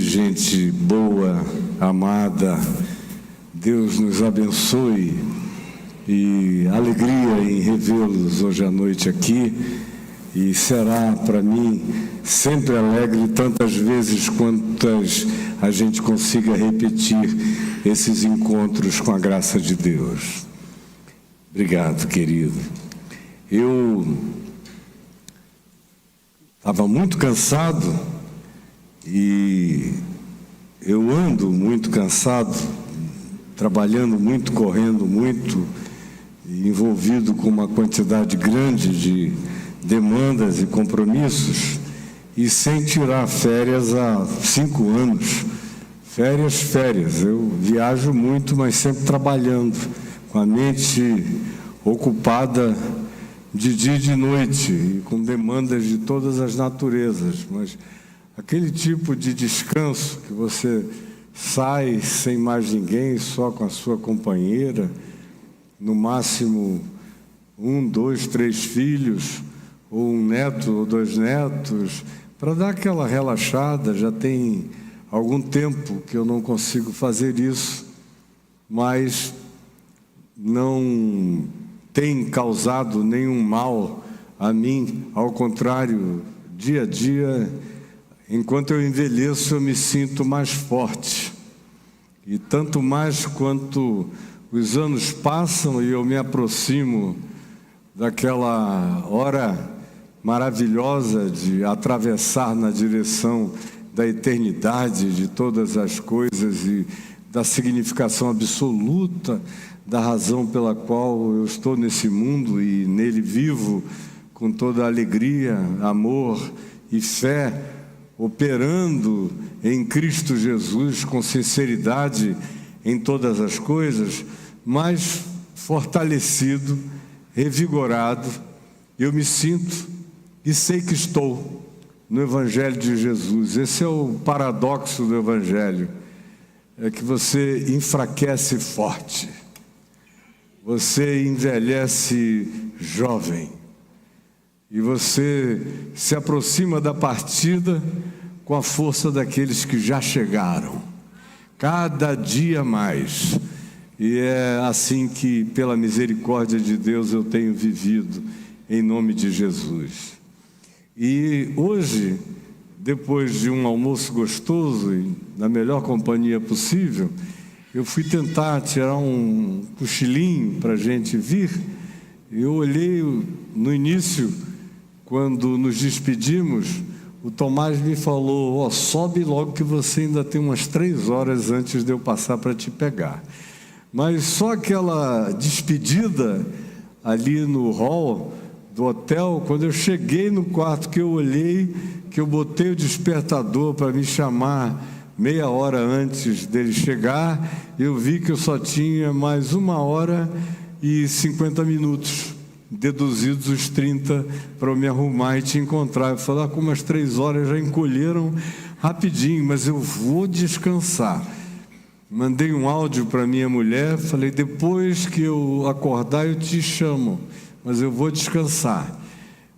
gente boa, amada, Deus nos abençoe e alegria em revê-los hoje à noite aqui, e será para mim sempre alegre tantas vezes quantas a gente consiga repetir esses encontros com a graça de Deus. Obrigado, querido. Eu estava muito cansado e eu ando muito cansado, trabalhando muito, correndo muito, envolvido com uma quantidade grande de demandas e compromissos, e sem tirar férias há 5 anos. Férias. Eu viajo muito, mas sempre trabalhando, com a mente ocupada de dia e de noite, e com demandas de todas as naturezas. Mas aquele tipo de descanso que você sai sem mais ninguém, só com a sua companheira, no máximo 1, 2, 3 filhos, ou 1 neto ou 2 netos, para dar aquela relaxada. Já tem algum tempo que eu não consigo fazer isso, mas não tem causado nenhum mal a mim. Ao contrário, dia a dia, enquanto eu envelheço, eu me sinto mais forte. E tanto mais quanto os anos passam e eu me aproximo daquela hora maravilhosa de atravessar na direção da eternidade de todas as coisas e da significação absoluta da razão pela qual eu estou nesse mundo e nele vivo com toda a alegria, amor e fé, operando em Cristo Jesus com sinceridade em todas as coisas, mais fortalecido, revigorado, eu me sinto e sei que estou no Evangelho de Jesus. Esse é o paradoxo do Evangelho, é que você enfraquece forte, você envelhece jovem, e você se aproxima da partida com a força daqueles que já chegaram, cada dia mais. E é assim que, pela misericórdia de Deus, eu tenho vivido, em nome de Jesus. E hoje, depois de um almoço gostoso e na melhor companhia possível, eu fui tentar tirar um cochilinho para a gente vir. Eu olhei no início, quando nos despedimos, o Tomás me falou: sobe logo que você ainda tem umas 3 horas antes de eu passar para te pegar. Mas só aquela despedida ali no hall do hotel, quando eu cheguei no quarto, que eu olhei, que eu botei o despertador para me chamar meia hora antes dele chegar, eu vi que eu só tinha mais 1 hora e 50 minutos, deduzidos os 30 para eu me arrumar e te encontrar. Eu falei: como as 3 horas já encolheram rapidinho, mas eu vou descansar. Mandei um áudio para minha mulher, falei: depois que eu acordar eu te chamo, mas eu vou descansar.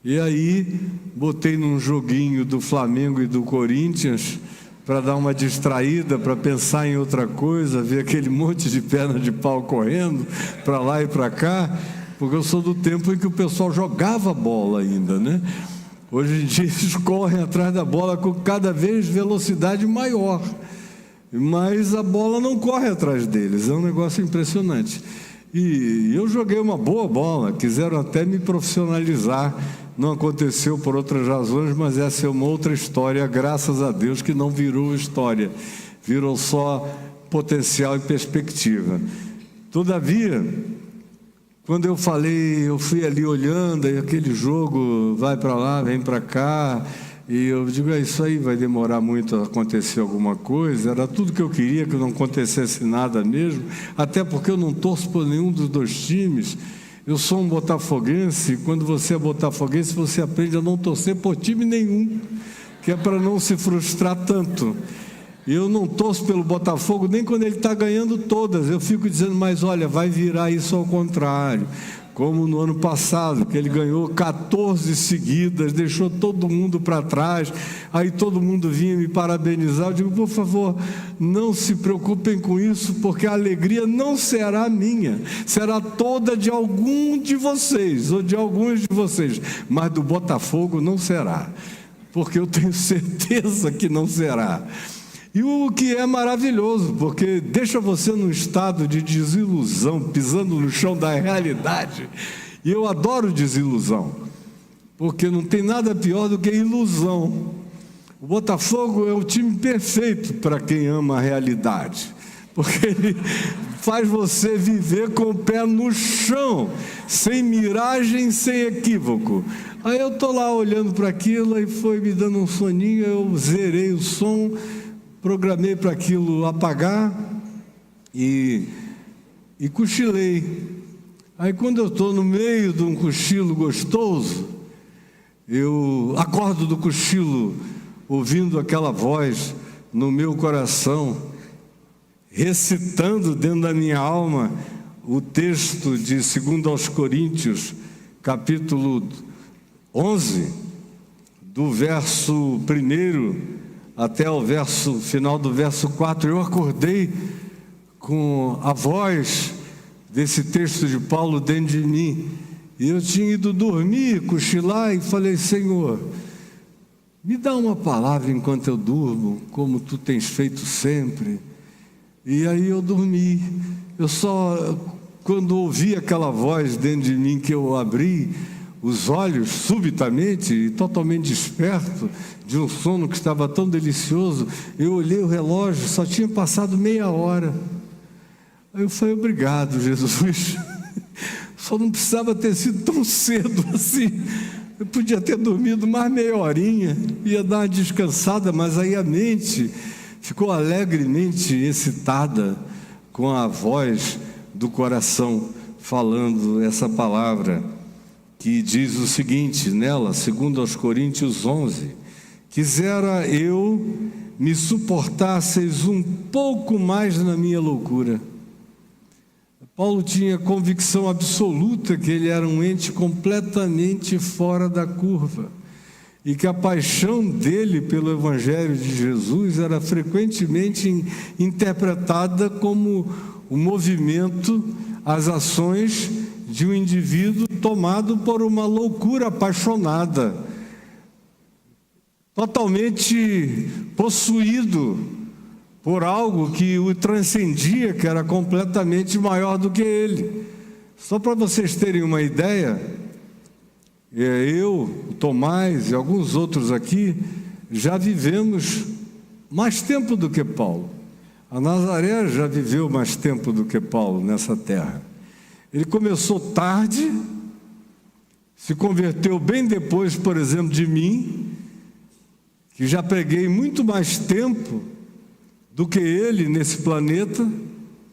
E aí botei num joguinho do Flamengo e do Corinthians para dar uma distraída, para pensar em outra coisa, ver aquele monte de perna de pau correndo para lá e para cá, porque eu sou do tempo em que o pessoal jogava bola ainda, né? Hoje em dia eles correm atrás da bola com cada vez velocidade maior, mas a bola não corre atrás deles, é um negócio impressionante. E eu joguei uma boa bola, quiseram até me profissionalizar, não aconteceu por outras razões, mas essa é uma outra história, graças a Deus que não virou história, virou só potencial e perspectiva. Todavia, quando eu falei, eu fui ali olhando, e aquele jogo vai para lá, vem para cá, e eu digo: isso aí vai demorar muito a acontecer alguma coisa. Era tudo que eu queria, que não acontecesse nada mesmo, até porque eu não torço por nenhum dos 2 times. Eu sou um botafoguense, e quando você é botafoguense, você aprende a não torcer por time nenhum, que é para não se frustrar tanto. Eu não torço pelo Botafogo nem quando ele está ganhando todas. Eu fico dizendo: mas olha, vai virar isso ao contrário. como no ano passado, que ele ganhou 14 seguidas, deixou todo mundo para trás, aí todo mundo vinha me parabenizar. Eu digo, por favor, não se preocupem com isso, porque a alegria não será minha, será toda de algum de vocês, ou de alguns de vocês, mas do Botafogo não será, porque eu tenho certeza que não será. E o que é maravilhoso, porque deixa você num estado de desilusão, pisando no chão da realidade. E eu adoro desilusão, porque não tem nada pior do que ilusão. O Botafogo é o time perfeito para quem ama a realidade, porque ele faz você viver com o pé no chão, sem miragem, sem equívoco. Aí eu estou lá olhando para aquilo e foi me dando um soninho, eu zerei o som, programei para aquilo apagar e cochilei. Aí quando eu estou no meio de um cochilo gostoso, eu acordo do cochilo ouvindo aquela voz no meu coração, recitando dentro da minha alma o texto de 2 Coríntios, capítulo 11, do verso 1 até o final do verso 4, eu acordei com a voz desse texto de Paulo dentro de mim, e eu tinha ido dormir, cochilar, e falei, Senhor, me dá uma palavra enquanto eu durmo, como tu tens feito sempre. E aí eu dormi. Eu só, quando ouvi aquela voz dentro de mim, que eu abri os olhos subitamente e totalmente desperto de um sono que estava tão delicioso, eu olhei o relógio, só tinha passado meia hora. Aí eu falei, obrigado, Jesus. Só não precisava ter sido tão cedo assim. Eu podia ter dormido mais meia horinha, ia dar uma descansada, mas aí a mente ficou alegremente excitada com a voz do coração falando essa palavra, que diz o seguinte nela, 2 Coríntios 11, quisera eu me suportasseis um pouco mais na minha loucura. Paulo tinha convicção absoluta que ele era um ente completamente fora da curva e que a paixão dele pelo Evangelho de Jesus era frequentemente interpretada como o movimento, as ações de um indivíduo tomado por uma loucura apaixonada, totalmente possuído por algo que o transcendia, que era completamente maior do que ele. Só para vocês terem uma ideia, eu, o Tomás e alguns outros aqui, já vivemos mais tempo do que Paulo. A Nazaré já viveu mais tempo do que Paulo nessa terra. Ele começou tarde, se converteu bem depois, por exemplo, de mim, que já preguei muito mais tempo do que ele nesse planeta.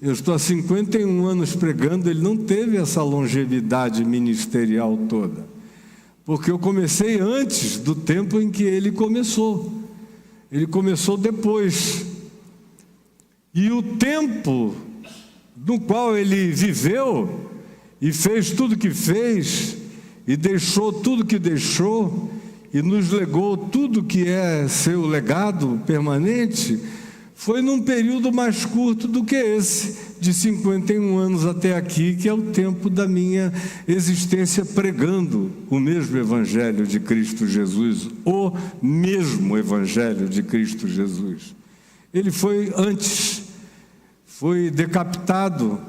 Eu estou há 51 anos pregando, ele não teve essa longevidade ministerial toda, porque eu comecei antes do tempo em que ele começou. Ele começou depois. E o tempo no qual ele viveu e fez tudo que fez, e deixou tudo que deixou, e nos legou tudo que é seu legado permanente, foi num período mais curto do que esse, de 51 anos até aqui, que é o tempo da minha existência pregando o mesmo Evangelho de Cristo Jesus, o mesmo Evangelho de Cristo Jesus. Ele foi antes, foi decapitado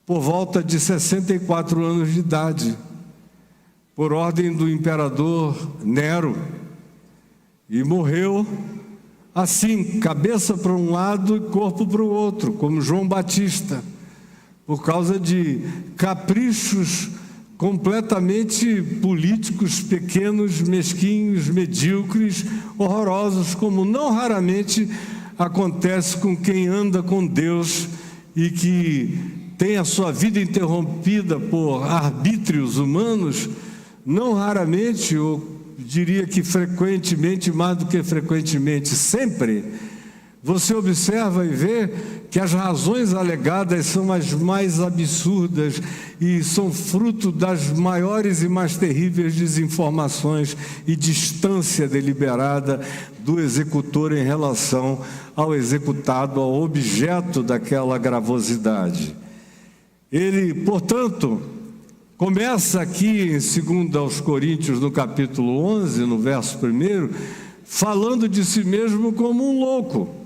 por volta de 64 anos de idade, por ordem do imperador Nero, e morreu assim, cabeça para um lado e corpo para o outro, como João Batista, por causa de caprichos completamente políticos, pequenos, mesquinhos, medíocres, horrorosos, como não raramente acontece com quem anda com Deus e que tem a sua vida interrompida por arbítrios humanos. Não raramente, eu diria que frequentemente, mais do que frequentemente, sempre você observa e vê que as razões alegadas são as mais absurdas e são fruto das maiores e mais terríveis desinformações e distância deliberada do executor em relação ao executado, ao objeto daquela gravosidade. Ele, portanto, começa aqui em 2 Coríntios, no capítulo 11, no verso 1, falando de si mesmo como um louco.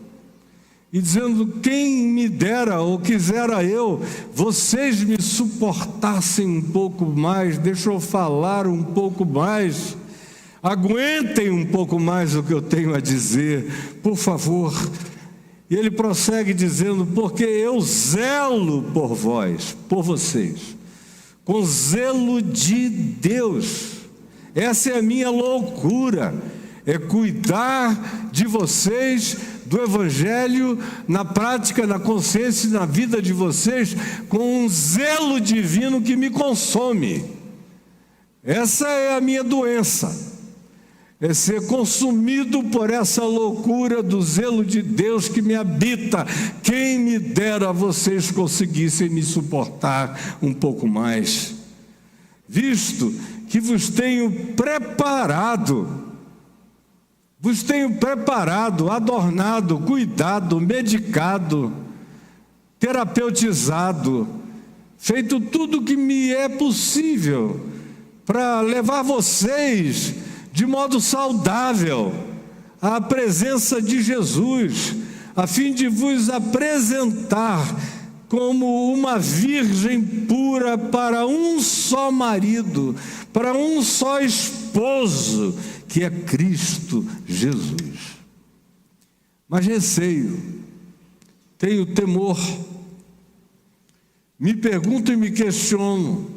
E dizendo, quem me dera ou quisera eu, vocês me suportassem um pouco mais, deixa eu falar um pouco mais, aguentem um pouco mais o que eu tenho a dizer, por favor. E ele prossegue dizendo, porque eu zelo por vós, por vocês, com zelo de Deus. Essa é a minha loucura, é cuidar de vocês, do Evangelho, na prática, na consciência e na vida de vocês, com um zelo divino que me consome. Essa é a minha doença, é ser consumido por essa loucura do zelo de Deus que me habita. Quem me dera vocês conseguissem me suportar um pouco mais, visto que vos tenho preparado, adornado, cuidado, medicado, terapeutizado, feito tudo o que me é possível para levar vocês de modo saudável à presença de Jesus, a fim de vos apresentar como uma virgem pura para um só marido, para um só esposo, que é Cristo Jesus. Mas receio, tenho temor, me pergunto e me questiono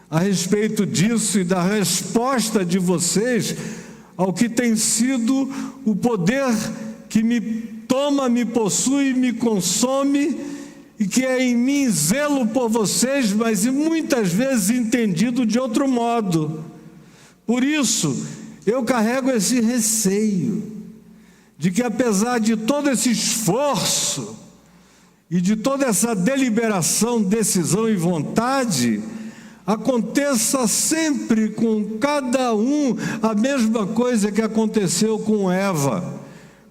a respeito disso e da resposta de vocês ao que tem sido o poder que me toma, me possui, me consome, e que é em mim zelo por vocês, mas muitas vezes entendido de outro modo. Por isso, eu carrego esse receio de que, apesar de todo esse esforço e de toda essa deliberação, decisão e vontade, aconteça sempre com cada um a mesma coisa que aconteceu com Eva,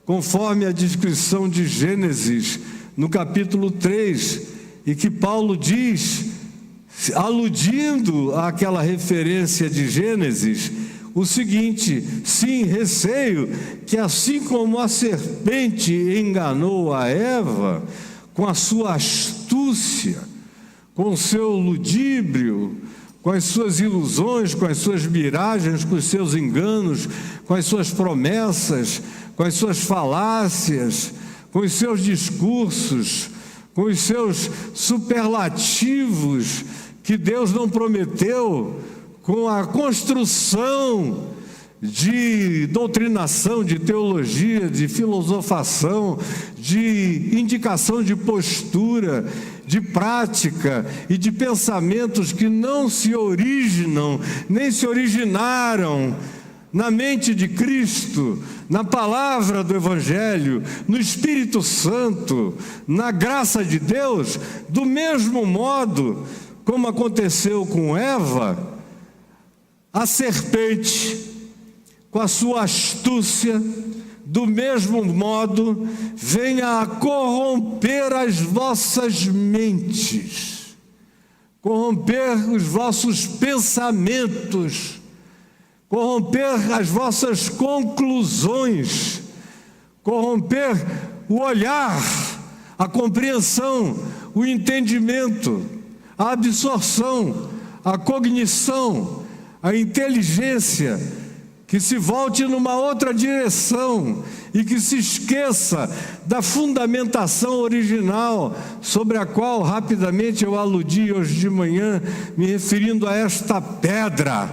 conforme a descrição de Gênesis, no capítulo 3, e que Paulo diz, aludindo àquela referência de Gênesis, o seguinte: sim, receio que assim como a serpente enganou a Eva com a sua astúcia, com o seu ludíbrio, com as suas ilusões, com as suas miragens, com os seus enganos, com as suas promessas, com as suas falácias, com os seus discursos, com os seus superlativos que Deus não prometeu, com a construção de doutrinação, de teologia, de filosofação, de indicação de postura, de prática e de pensamentos que não se originam, nem se originaram na mente de Cristo, na palavra do Evangelho, no Espírito Santo, na graça de Deus, do mesmo modo como aconteceu com Eva, a serpente, com a sua astúcia, do mesmo modo, venha a corromper as vossas mentes, corromper os vossos pensamentos, corromper as vossas conclusões, corromper o olhar, a compreensão, o entendimento, a absorção, a cognição, a inteligência, que se volte numa outra direção e que se esqueça da fundamentação original sobre a qual rapidamente eu aludi hoje de manhã, me referindo a esta pedra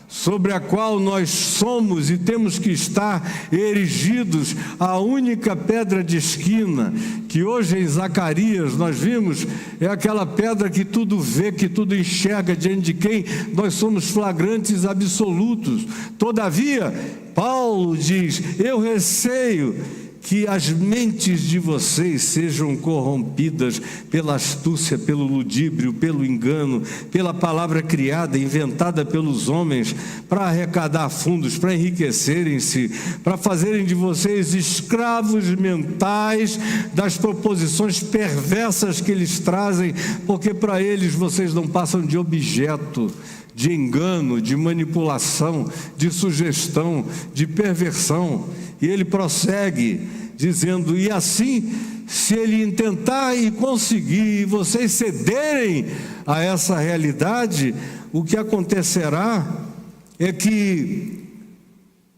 sobre a qual nós somos e temos que estar erigidos, a única pedra de esquina, que hoje em Zacarias nós vimos, é aquela pedra que tudo vê, que tudo enxerga, diante de quem nós somos flagrantes absolutos. Todavia, Paulo diz, eu receio que as mentes de vocês sejam corrompidas pela astúcia, pelo ludíbrio, pelo engano, pela palavra criada, inventada pelos homens, para arrecadar fundos, para enriquecerem-se, para fazerem de vocês escravos mentais das proposições perversas que eles trazem, porque para eles vocês não passam de objeto de engano, de manipulação, de sugestão, de perversão. E ele prossegue dizendo: e assim, se ele intentar e conseguir, e vocês cederem a essa realidade, o que acontecerá é que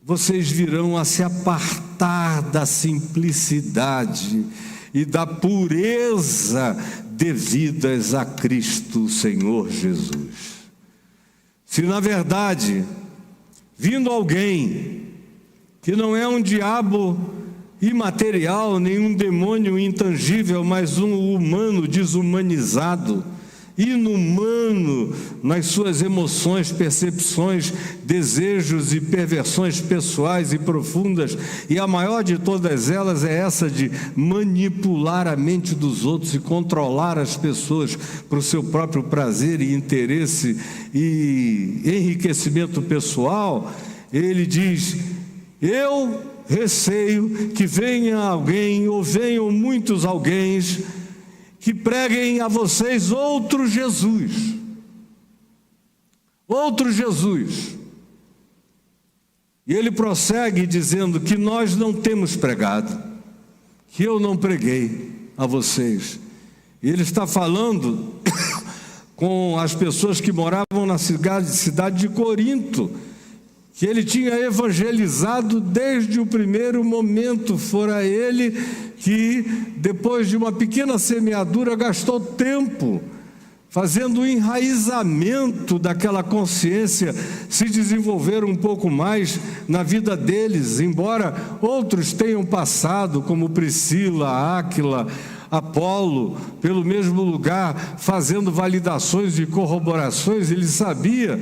vocês virão a se apartar da simplicidade e da pureza devidas a Cristo Senhor Jesus. Se na verdade, vindo alguém que não é um diabo imaterial, nem um demônio intangível, mas um humano desumanizado, inumano nas suas emoções, percepções, desejos e perversões pessoais e profundas, e a maior de todas elas é essa de manipular a mente dos outros e controlar as pessoas para o seu próprio prazer e interesse e enriquecimento pessoal. Ele diz: eu receio que venha alguém, ou venham muitos alguéns, que preguem a vocês outro Jesus. Outro Jesus. E ele prossegue dizendo que nós não temos pregado, que eu não preguei a vocês. E ele está falando com as pessoas que moravam na cidade de Corinto, que ele tinha evangelizado desde o primeiro momento. Fora ele que, depois de uma pequena semeadura, gastou tempo fazendo o enraizamento daquela consciência se desenvolver um pouco mais na vida deles, embora outros tenham passado, como Priscila, Áquila, Apolo, pelo mesmo lugar, fazendo validações e corroborações. Ele sabia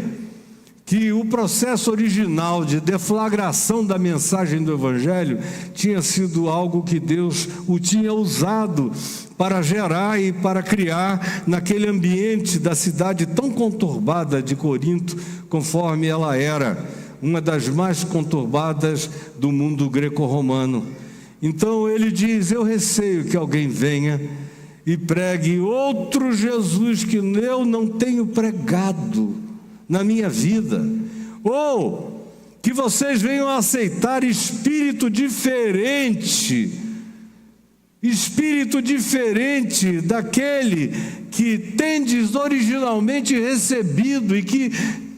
que o processo original de deflagração da mensagem do Evangelho tinha sido algo que Deus o tinha usado para gerar e para criar naquele ambiente da cidade tão conturbada de Corinto, conforme ela era uma das mais conturbadas do mundo greco-romano. Então ele diz: eu receio que alguém venha e pregue outro Jesus que eu não tenho pregado na minha vida, ou que vocês venham a aceitar espírito diferente daquele que tendes originalmente recebido e que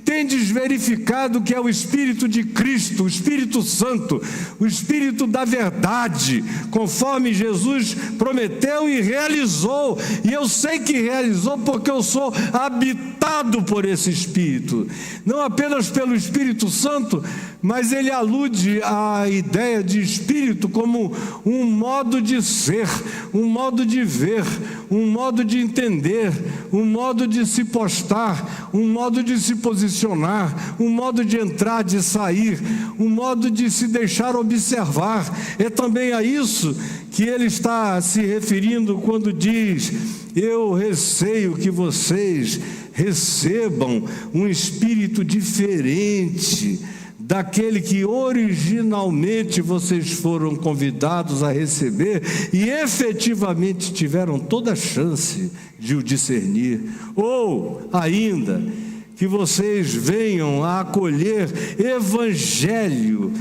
tendes verificado que é o Espírito de Cristo, o Espírito Santo, o Espírito da verdade, conforme Jesus prometeu e realizou. E eu sei que realizou porque eu sou habitado por esse Espírito, não apenas pelo Espírito Santo, mas ele alude à ideia de Espírito como um modo de ser, um modo de ver, um modo de entender, um modo de se postar, um modo de se posicionar, um modo de entrar, de sair, um modo de se deixar observar. É também a isso que ele está se referindo quando diz: eu receio que vocês recebam um espírito diferente daquele que originalmente vocês foram convidados a receber e efetivamente tiveram toda a chance de o discernir. Ou ainda, que vocês venham a acolher evangelho,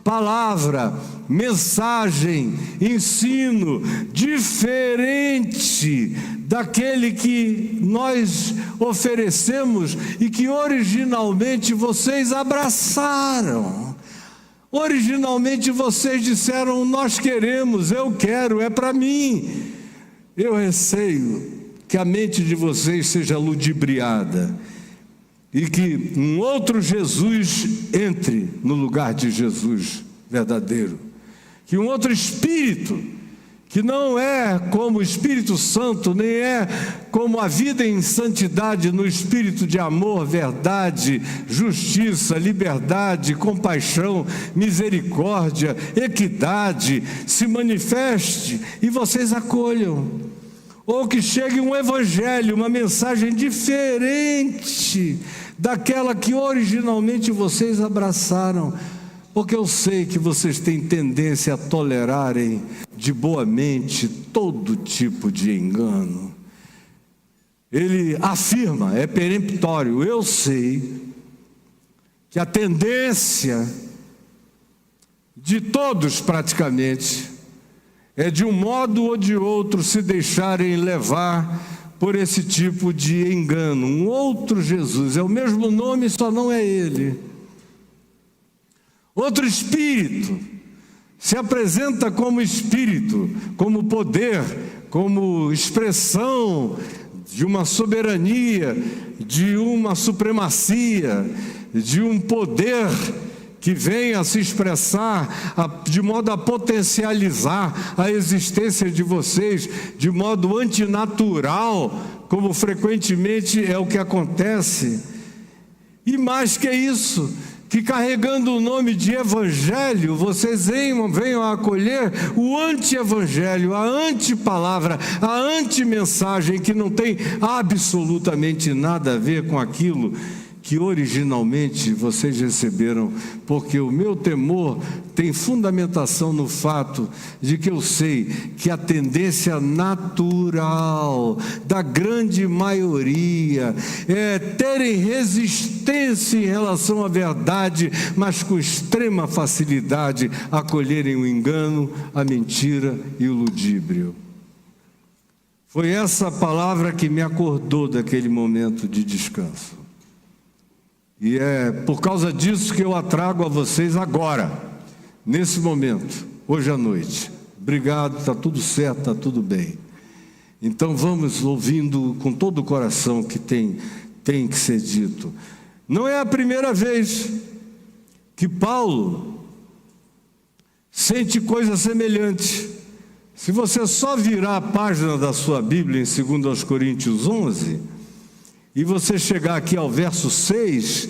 palavra, mensagem, ensino diferente daquele que nós oferecemos e que originalmente vocês abraçaram. Originalmente vocês disseram: nós queremos, eu quero, é para mim. Eu receio que a mente de vocês seja ludibriada e que um outro Jesus entre no lugar de Jesus verdadeiro, que um outro espírito que não é como o Espírito Santo, nem é como a vida em santidade no espírito de amor, verdade, justiça, liberdade, compaixão, misericórdia, equidade, se manifeste e vocês acolham. Ou que chegue um evangelho, uma mensagem diferente daquela que originalmente vocês abraçaram, porque eu sei que vocês têm tendência a tolerarem de boa mente todo tipo de engano. Ele afirma, é peremptório, eu sei que a tendência de todos praticamente é de um modo ou de outro se deixarem levar por esse tipo de engano. Um outro Jesus, é o mesmo nome, só não é ele. Outro espírito se apresenta como espírito, como poder, como expressão de uma soberania, de uma supremacia, de um poder que vem a se expressar de modo a potencializar a existência de vocês, de modo antinatural, como frequentemente é o que acontece. E mais que isso, que carregando o nome de evangelho, vocês venham a acolher o anti-evangelho, a anti-palavra, a anti-mensagem que não tem absolutamente nada a ver com aquilo que originalmente vocês receberam, porque o meu temor tem fundamentação no fato de que eu sei que a tendência natural da grande maioria é terem resistência em relação à verdade, mas com extrema facilidade acolherem o engano, a mentira e o ludíbrio. Foi essa palavra que me acordou daquele momento de descanso. E é por causa disso que eu a trago a vocês agora, nesse momento, hoje à noite. Obrigado, está tudo certo, está tudo bem. Então vamos ouvindo com todo o coração que tem que ser dito. Não é a primeira vez que Paulo sente coisa semelhante. Se você só virar a página da sua Bíblia em 2 Coríntios 11... e você chegar aqui ao verso 6,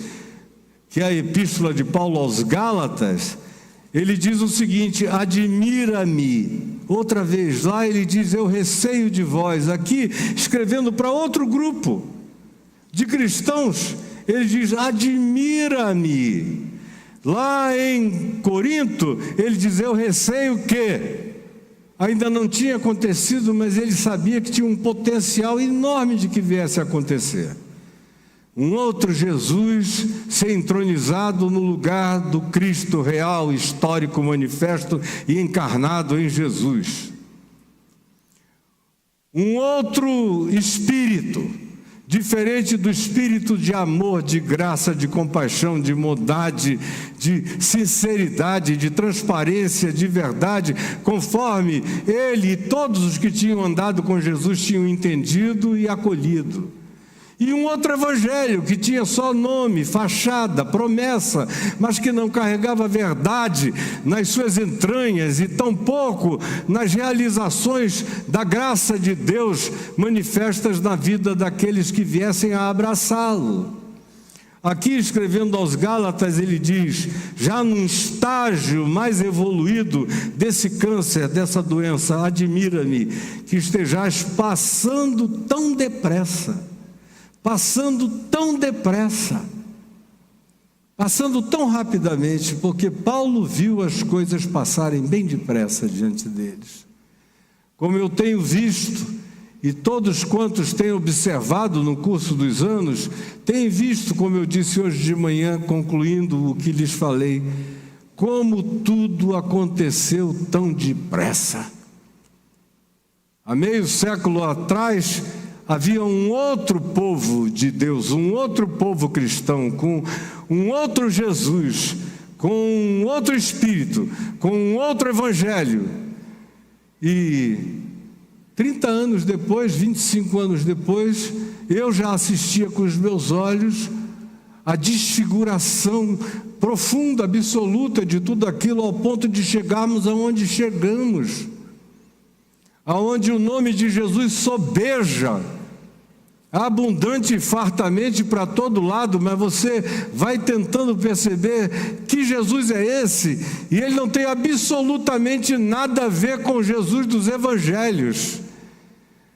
que é a epístola de Paulo aos Gálatas, ele diz o seguinte: admira-me. Outra vez, lá ele diz, eu receio de vós. Aqui, escrevendo para outro grupo de cristãos, ele diz, admira-me. Lá em Corinto, ele diz, eu receio que... ainda não tinha acontecido, mas ele sabia que tinha um potencial enorme de que viesse a acontecer. Um outro Jesus ser entronizado no lugar do Cristo real, histórico, manifesto e encarnado em Jesus. Um outro espírito, diferente do espírito de amor, de graça, de compaixão, de bondade, de sinceridade, de transparência, de verdade, conforme ele e todos os que tinham andado com Jesus tinham entendido e acolhido. E um outro evangelho que tinha só nome, fachada, promessa, mas que não carregava verdade nas suas entranhas e tampouco nas realizações da graça de Deus manifestas na vida daqueles que viessem a abraçá-lo. Aqui, escrevendo aos Gálatas, ele diz, já num estágio mais evoluído desse câncer, dessa doença, admira-me que estejais passando tão depressa, passando tão rapidamente, porque Paulo viu as coisas passarem bem depressa diante deles. Como eu tenho visto, e todos quantos têm observado no curso dos anos, têm visto, como eu disse hoje de manhã, concluindo o que lhes falei, como tudo aconteceu tão depressa. Há meio século atrás, havia um outro povo de Deus, um outro povo cristão, com um outro Jesus, com um outro Espírito, com um outro Evangelho. E 30 anos depois, 25 anos depois, eu já assistia com os meus olhos a desfiguração profunda, absoluta de tudo aquilo, ao ponto de chegarmos aonde chegamos. aonde o nome de Jesus sobeja abundante e fartamente para todo lado, mas você vai tentando perceber que Jesus é esse, e ele não tem absolutamente nada a ver com o Jesus dos evangelhos.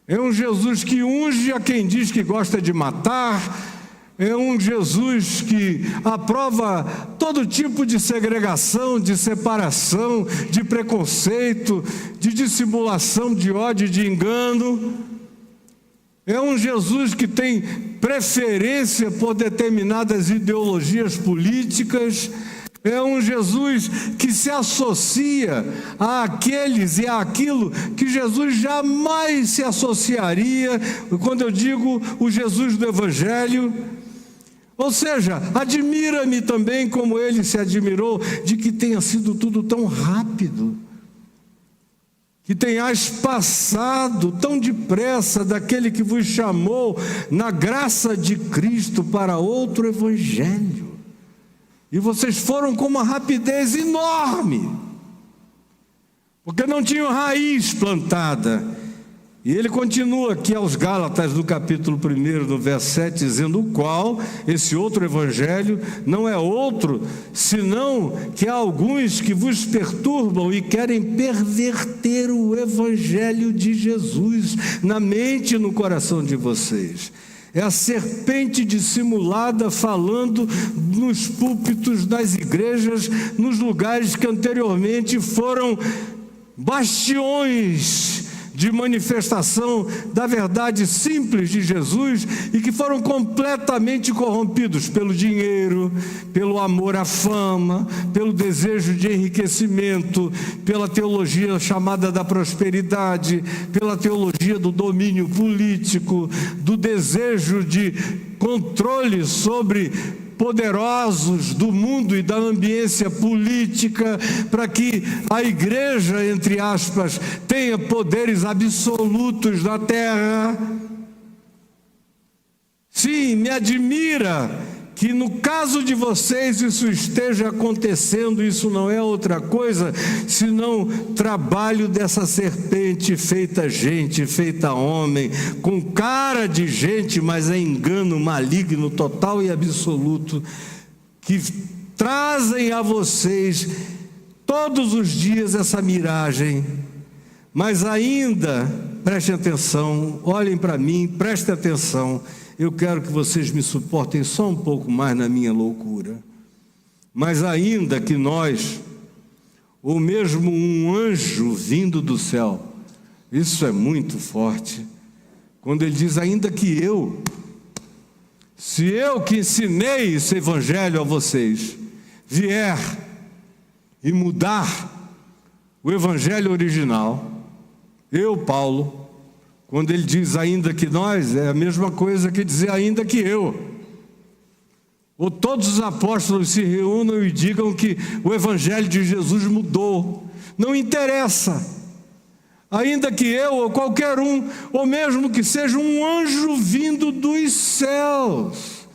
É um Jesus que unge a quem diz que gosta de matar, é um Jesus que aprova todo tipo de segregação, de separação, de preconceito, de dissimulação, de ódio e de engano. É um Jesus que tem preferência por determinadas ideologias políticas. É um Jesus que se associa àqueles e àquilo que Jesus jamais se associaria, quando eu digo o Jesus do Evangelho. Ou seja, admira-me também como ele se admirou de que tenha sido tudo tão rápido, que tenhais passado tão depressa daquele que vos chamou na graça de Cristo para outro evangelho. E vocês foram com uma rapidez enorme, porque não tinham raiz plantada. E ele continua aqui aos Gálatas, no capítulo 1, no verso 7, dizendo: o qual, esse outro evangelho, não é outro, senão que há alguns que vos perturbam e querem perverter o evangelho de Jesus na mente e no coração de vocês. É a serpente dissimulada falando nos púlpitos das igrejas, nos lugares que anteriormente foram bastiões de manifestação da verdade simples de Jesus e que foram completamente corrompidos pelo dinheiro, pelo amor à fama, pelo desejo de enriquecimento, pela teologia chamada da prosperidade, pela teologia do domínio político, do desejo de controle sobre poderosos do mundo e da ambiência política, para que a igreja, entre aspas, tenha poderes absolutos na terra. Sim, me admira que no caso de vocês isso esteja acontecendo. Isso não é outra coisa senão trabalho dessa serpente feita gente, feita homem, com cara de gente, mas é engano maligno total e absoluto, que trazem a vocês todos os dias essa miragem. Mas ainda, prestem atenção, olhem para mim, prestem atenção. Eu quero que vocês me suportem só um pouco mais na minha loucura. Mas ainda que nós, ou mesmo um anjo vindo do céu, isso é muito forte, quando ele diz ainda que eu, se eu que ensinei esse evangelho a vocês, vier e mudar o evangelho original, eu, Paulo, quando ele diz ainda que nós, é a mesma coisa que dizer ainda que eu. Ou todos os apóstolos se reúnam e digam que o evangelho de Jesus mudou. Não interessa. Ainda que eu ou qualquer um, ou mesmo que seja um anjo vindo dos céus,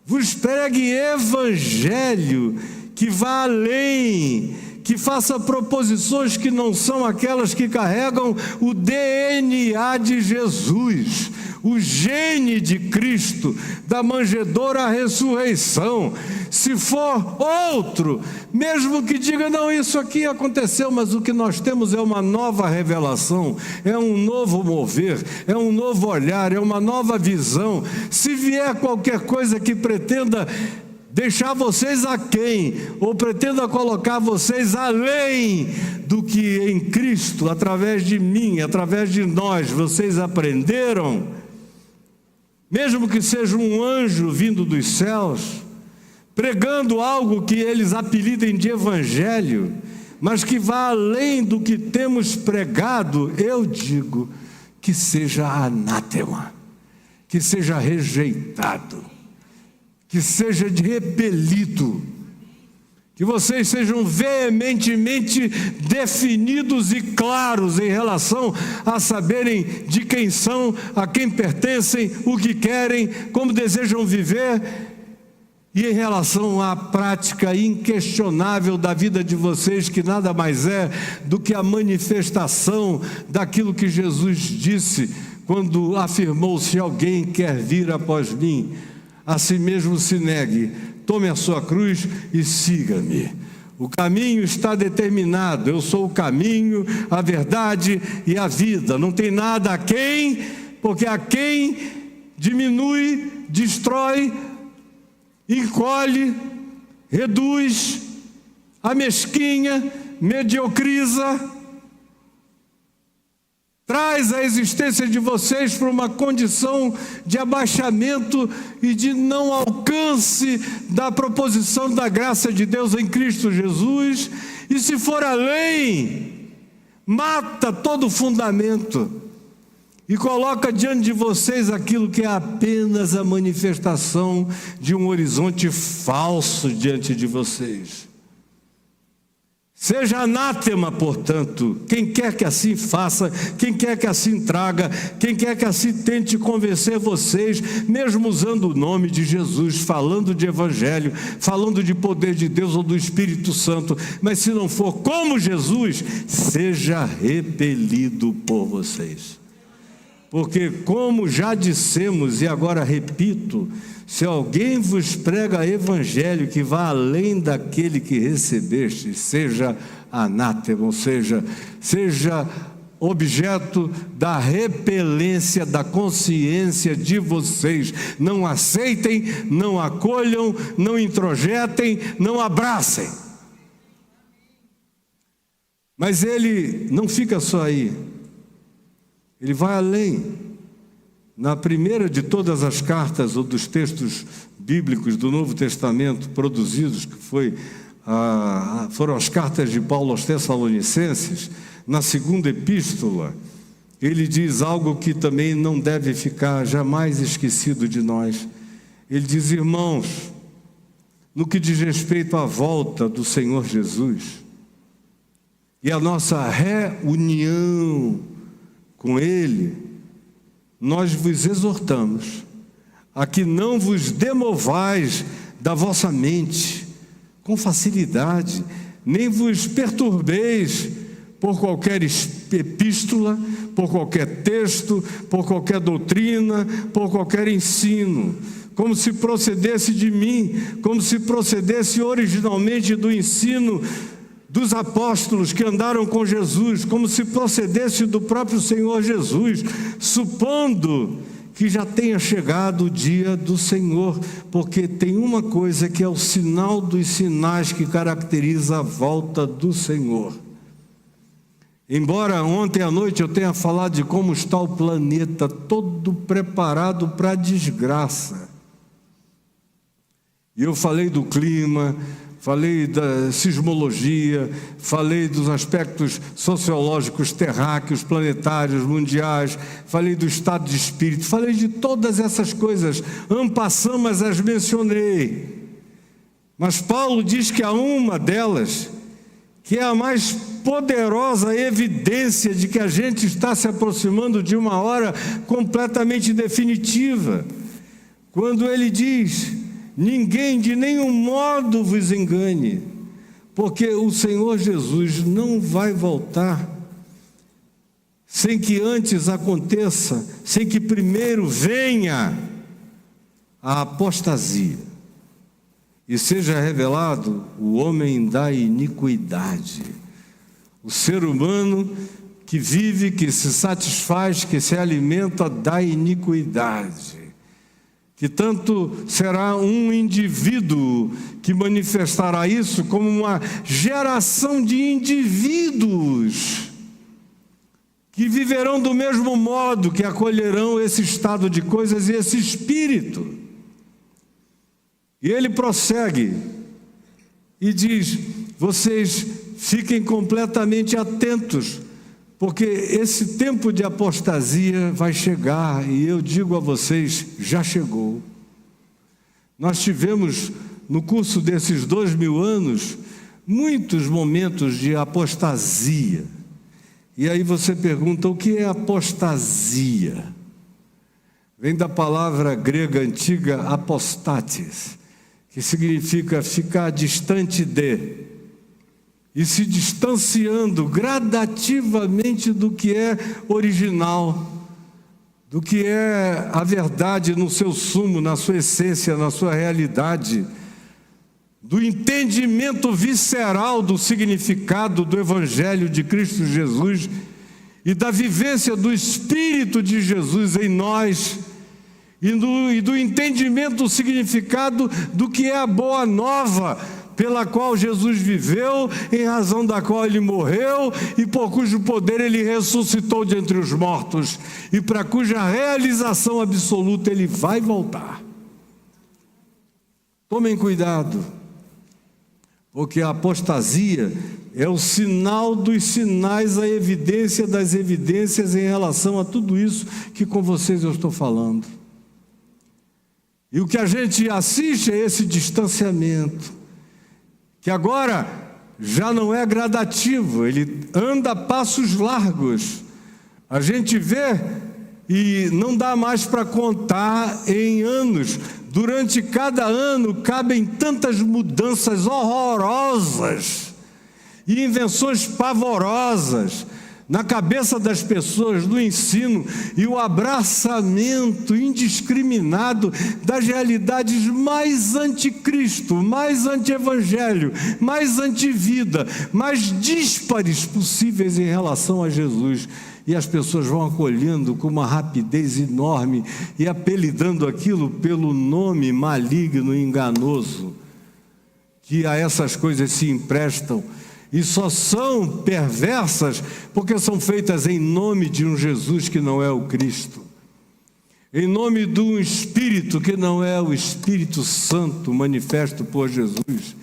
vos pregue evangelho que vá além, que faça proposições que não são aquelas que carregam o DNA de Jesus, o gene de Cristo, da manjedoura à ressurreição. Se for outro, mesmo que diga, não, isso aqui aconteceu, mas o que nós temos é uma nova revelação, é um novo mover, é um novo olhar, é uma nova visão. Se vier qualquer coisa que pretenda deixar vocês aquém, ou pretenda colocar vocês além do que em Cristo, através de mim, através de nós, vocês aprenderam, mesmo que seja um anjo vindo dos céus, pregando algo que eles apelidem de evangelho, mas que vá além do que temos pregado, eu digo que seja anátema, que seja rejeitado, que seja repelido, que vocês sejam veementemente definidos e claros em relação a saberem de quem são, a quem pertencem, o que querem, como desejam viver, e em relação à prática inquestionável da vida de vocês, que nada mais é do que a manifestação daquilo que Jesus disse quando afirmou: se alguém quer vir após mim, a si mesmo se negue, tome a sua cruz e siga-me. O caminho está determinado, eu sou o caminho, a verdade e a vida. Não tem nada a quem, porque a quem diminui, destrói, encolhe, reduz, amesquinha, mediocriza, traz a existência de vocês para uma condição de abaixamento e de não alcance da proposição da graça de Deus em Cristo Jesus, e se for além, mata todo o fundamento e coloca diante de vocês aquilo que é apenas a manifestação de um horizonte falso diante de vocês. Seja anátema, portanto, quem quer que assim faça, quem quer que assim traga, quem quer que assim tente convencer vocês, mesmo usando o nome de Jesus, falando de evangelho, falando de poder de Deus ou do Espírito Santo, mas se não for como Jesus, seja repelido por vocês. Porque, como já dissemos e agora repito, se alguém vos prega evangelho que vá além daquele que recebeste, seja anátema, ou seja objeto da repelência da consciência de vocês. Não aceitem, não acolham, não introjetem, não abracem. Mas ele não fica só aí. Ele vai além. Na primeira de todas as cartas ou dos textos bíblicos do Novo Testamento produzidos, que foram as cartas de Paulo aos Tessalonicenses, na segunda epístola, ele diz algo que também não deve ficar jamais esquecido de nós. Ele diz: irmãos, no que diz respeito à volta do Senhor Jesus e a nossa reunião com Ele, nós vos exortamos a que não vos demovais da vossa mente com facilidade, nem vos perturbeis por qualquer epístola, por qualquer texto, por qualquer doutrina, por qualquer ensino, como se procedesse de mim, como se procedesse originalmente do ensino dos apóstolos que andaram com Jesus, como se procedesse do próprio Senhor Jesus, supondo que já tenha chegado o dia do Senhor, porque tem uma coisa que é o sinal dos sinais que caracteriza a volta do Senhor. Embora ontem à noite eu tenha falado de como está o planeta todo preparado para a desgraça, e eu falei do clima, falei da sismologia, falei dos aspectos sociológicos, terráqueos, planetários, mundiais, falei do estado de espírito, falei de todas essas coisas, en passant, mas as mencionei. Mas Paulo diz que há uma delas, que é a mais poderosa evidência de que a gente está se aproximando de uma hora completamente definitiva, quando ele diz: ninguém de nenhum modo vos engane, porque o Senhor Jesus não vai voltar sem que antes aconteça, sem que primeiro venha a apostasia e seja revelado o homem da iniquidade, o ser humano que vive, que se satisfaz, que se alimenta da iniquidade. Que tanto será um indivíduo que manifestará isso, como uma geração de indivíduos que viverão do mesmo modo, que acolherão esse estado de coisas e esse espírito. E ele prossegue e diz: vocês fiquem completamente atentos, porque esse tempo de apostasia vai chegar, e eu digo a vocês, já chegou. Nós tivemos, no curso desses 2000 anos, muitos momentos de apostasia. E aí você pergunta: o que é apostasia? Vem da palavra grega antiga apostates, que significa ficar distante de, e se distanciando gradativamente do que é original, do que é a verdade no seu sumo, na sua essência, na sua realidade, do entendimento visceral do significado do Evangelho de Cristo Jesus e da vivência do Espírito de Jesus em nós, e do entendimento do significado do que é a boa nova, pela qual Jesus viveu, em razão da qual Ele morreu e por cujo poder Ele ressuscitou de entre os mortos e para cuja realização absoluta Ele vai voltar. Tomem cuidado, porque a apostasia é o sinal dos sinais, a evidência das evidências em relação a tudo isso que com vocês eu estou falando. E o que a gente assiste é esse distanciamento, que agora já não é gradativo, ele anda a passos largos. A gente vê e não dá mais para contar em anos. Durante cada ano cabem tantas mudanças horrorosas e invenções pavorosas na cabeça das pessoas, no ensino, e o abraçamento indiscriminado das realidades mais anticristo, mais anti-evangelho, mais antivida, mais díspares possíveis em relação a Jesus. E as pessoas vão acolhendo com uma rapidez enorme e apelidando aquilo pelo nome maligno e enganoso que a essas coisas se emprestam. E só são perversas porque são feitas em nome de um Jesus que não é o Cristo, em nome de um Espírito que não é o Espírito Santo manifesto por Jesus,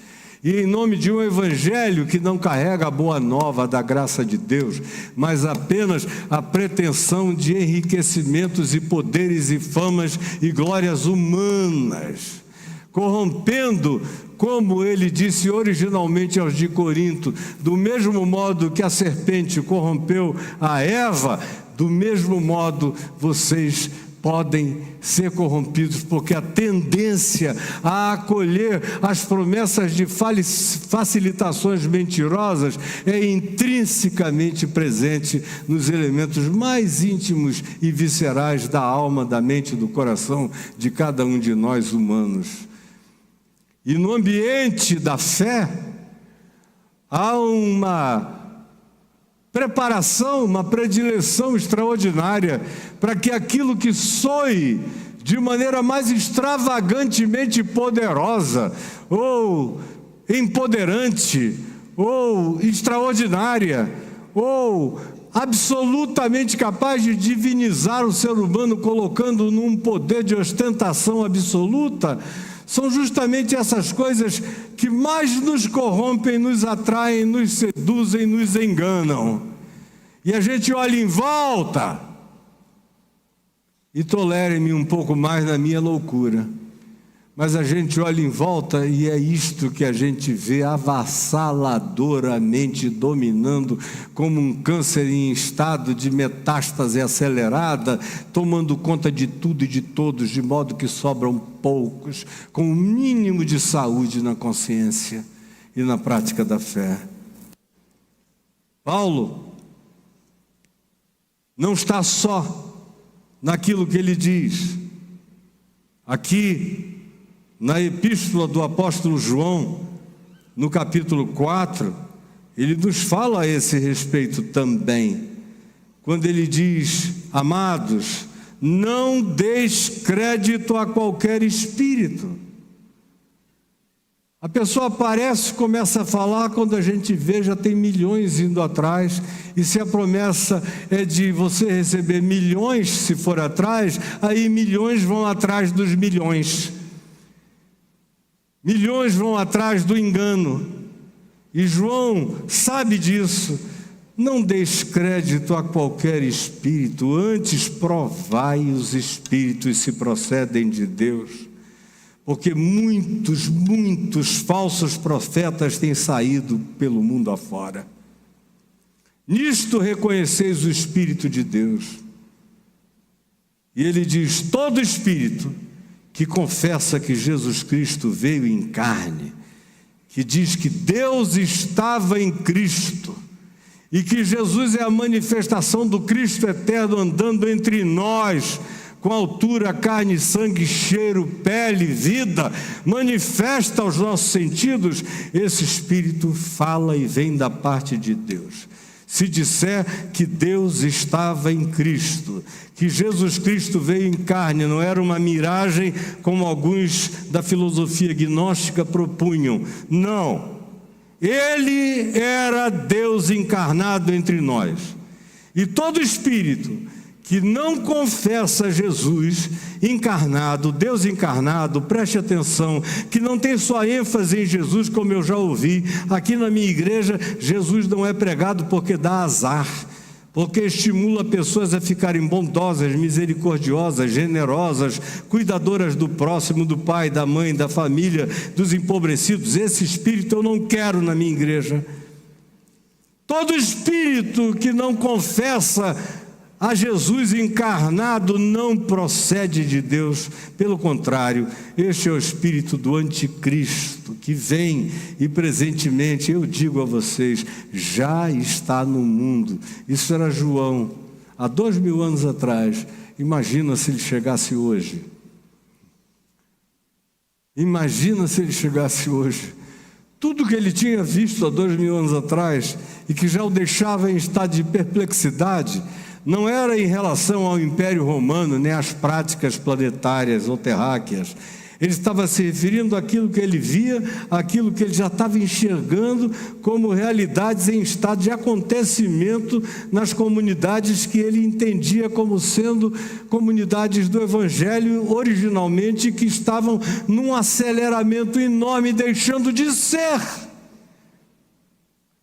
e em nome de um Evangelho que não carrega a boa nova da graça de Deus, mas apenas a pretensão de enriquecimentos e poderes e famas e glórias humanas, corrompendo, como ele disse originalmente aos de Corinto, do mesmo modo que a serpente corrompeu a Eva, do mesmo modo vocês podem ser corrompidos, porque a tendência a acolher as promessas de facilitações mentirosas é intrinsecamente presente nos elementos mais íntimos e viscerais da alma, da mente e do coração de cada um de nós humanos. E no ambiente da fé, há uma preparação, uma predileção extraordinária para que aquilo que soe de maneira mais extravagantemente poderosa, ou empoderante, ou extraordinária, ou absolutamente capaz de divinizar o ser humano, colocando num poder de ostentação absoluta, são justamente essas coisas que mais nos corrompem, nos atraem, nos seduzem, nos enganam. E a gente olha em volta, e tolere-me um pouco mais na minha loucura, mas a gente olha em volta e é isto que a gente vê avassaladoramente dominando, como um câncer em estado de metástase acelerada, tomando conta de tudo e de todos, de modo que sobram poucos, com o mínimo de saúde na consciência e na prática da fé. Paulo não está só naquilo que ele diz. Aqui, na epístola do apóstolo João, no capítulo 4, ele nos fala a esse respeito também, quando ele diz: amados, não deis crédito a qualquer espírito. A pessoa aparece, começa a falar, quando a gente vê, já tem milhões indo atrás, e se a promessa é de você receber milhões, se for atrás, aí milhões vão atrás dos milhões. Milhões vão atrás do engano, e João sabe disso. Não deis crédito a qualquer espírito, antes provai os espíritos se procedem de Deus, porque muitos falsos profetas têm saído pelo mundo afora. Nisto reconheceis o Espírito de Deus. E ele diz: todo espírito que confessa que Jesus Cristo veio em carne, que diz que Deus estava em Cristo e que Jesus é a manifestação do Cristo eterno andando entre nós, com altura, carne, sangue, cheiro, pele, vida, manifesta aos nossos sentidos, esse Espírito fala e vem da parte de Deus. Se disser que Deus estava em Cristo, que Jesus Cristo veio em carne, não era uma miragem como alguns da filosofia gnóstica propunham, não. Ele era Deus encarnado entre nós. E todo espírito que não confessa Jesus encarnado, Deus encarnado, preste atenção, que não tem sua ênfase em Jesus, como eu já ouvi, aqui na minha igreja, Jesus não é pregado porque dá azar, porque estimula pessoas a ficarem bondosas, misericordiosas, generosas, cuidadoras do próximo, do pai, da mãe, da família, dos empobrecidos. Esse espírito eu não quero na minha igreja. Todo espírito que não confessa a Jesus encarnado não procede de Deus, pelo contrário, este é o espírito do anticristo, que vem e presentemente, eu digo a vocês, já está no mundo. Isso era João, há 2000 anos atrás. Imagina se ele chegasse hoje. Imagina se ele chegasse hoje. Tudo que ele tinha visto há 2000 anos atrás e que já o deixava em estado de perplexidade, não era em relação ao Império Romano, nem às práticas planetárias ou terráqueas. Ele estava se referindo àquilo que ele via, àquilo que ele já estava enxergando como realidades em estado de acontecimento nas comunidades que ele entendia como sendo comunidades do Evangelho originalmente, que estavam num aceleramento enorme, deixando de ser,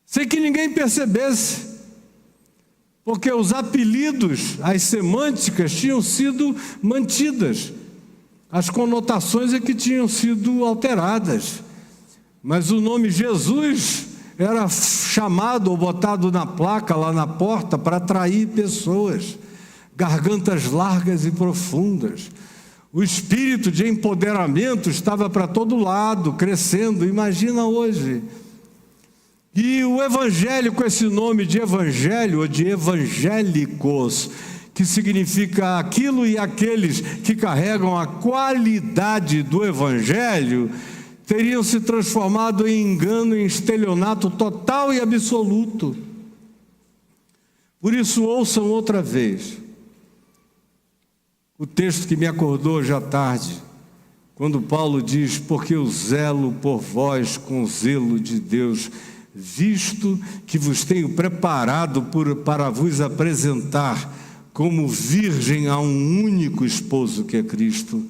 sem que ninguém percebesse. Porque os apelidos, as semânticas tinham sido mantidas, as conotações é que tinham sido alteradas, mas o nome Jesus era chamado ou botado na placa lá na porta para atrair pessoas, gargantas largas e profundas. O espírito de empoderamento estava para todo lado, crescendo. Imagina hoje. E o evangelho, com esse nome de evangelho, ou de evangélicos, que significa aquilo e aqueles que carregam a qualidade do evangelho, teriam se transformado em engano, em estelionato total e absoluto. Por isso, ouçam outra vez o texto que me acordou hoje à tarde, quando Paulo diz: porque eu zelo por vós com zelo de Deus, visto que vos tenho preparado para vos apresentar como virgem a um único esposo, que é Cristo.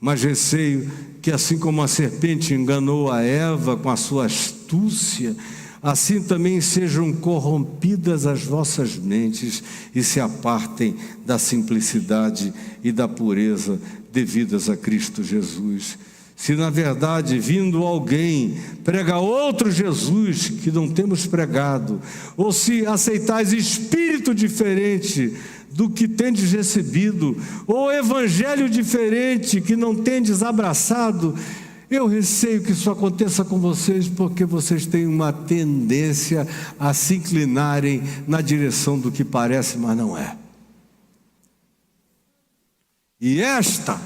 Mas receio que, assim como a serpente enganou a Eva com a sua astúcia, assim também sejam corrompidas as vossas mentes e se apartem da simplicidade e da pureza devidas a Cristo Jesus. Se na verdade, vindo alguém, prega outro Jesus que não temos pregado, ou se aceitais espírito diferente do que tendes recebido, ou evangelho diferente que não tendes abraçado, eu receio que isso aconteça com vocês, porque vocês têm uma tendência a se inclinarem na direção do que parece, mas não é. E esta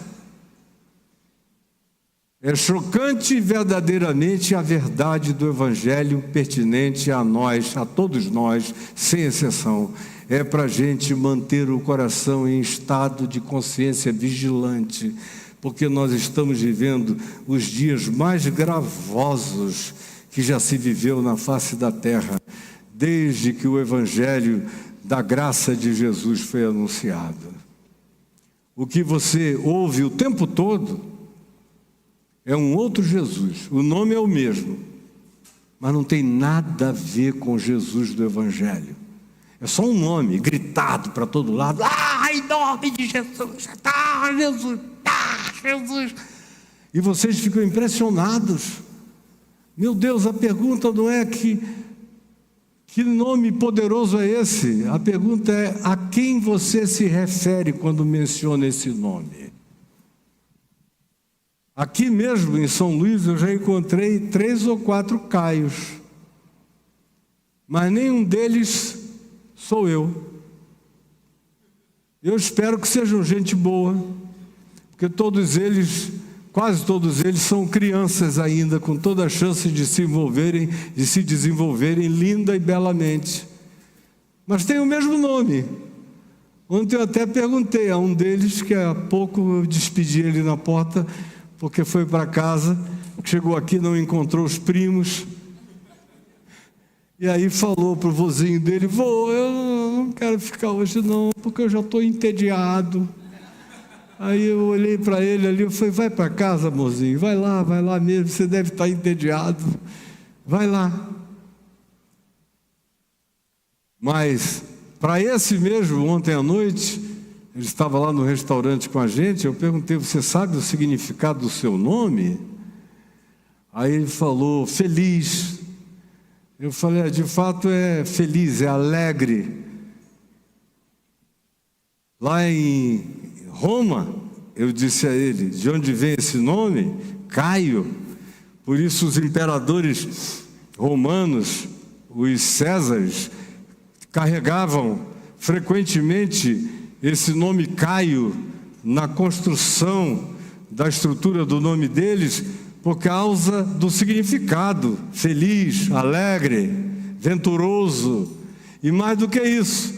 é chocante verdadeiramente a verdade do Evangelho pertinente a nós, a todos nós, sem exceção. É para a gente manter o coração em estado de consciência vigilante, porque nós estamos vivendo os dias mais gravosos que já se viveu na face da terra, desde que o Evangelho da graça de Jesus foi anunciado. O que você ouve o tempo todo é um outro Jesus, o nome é o mesmo, mas não tem nada a ver com Jesus do Evangelho. É só um nome gritado para todo lado: em nome de Jesus, Jesus, Jesus. E vocês ficam impressionados. Meu Deus, a pergunta não é que nome poderoso é esse? A pergunta é: a quem você se refere quando menciona esse nome? Aqui mesmo em São Luís eu já encontrei 3 ou 4 Caios, mas nenhum deles sou eu. Eu espero que sejam gente boa, porque todos eles, quase todos eles, são crianças ainda, com toda a chance de se desenvolverem linda e belamente. Mas tem o mesmo nome. Ontem eu até perguntei a um deles, que há pouco eu despedi ele na porta, porque foi para casa, chegou aqui, não encontrou os primos, e aí falou para o vozinho dele: vô, eu não quero ficar hoje não, porque eu já estou entediado. Aí eu olhei para ele ali, eu falei: vai para casa, mozinho, vai lá mesmo, você deve estar entediado, vai lá. Mas para esse mesmo, ontem à noite, ele estava lá no restaurante com a gente, eu perguntei: você sabe o significado do seu nome? Aí ele falou: feliz. Eu falei: de fato é feliz, é alegre. Lá em Roma, eu disse a ele, de onde vem esse nome? Caio. Por isso os imperadores romanos, os Césares, carregavam frequentemente esse nome Caio na construção da estrutura do nome deles, por causa do significado: feliz, alegre, venturoso. E mais do que isso,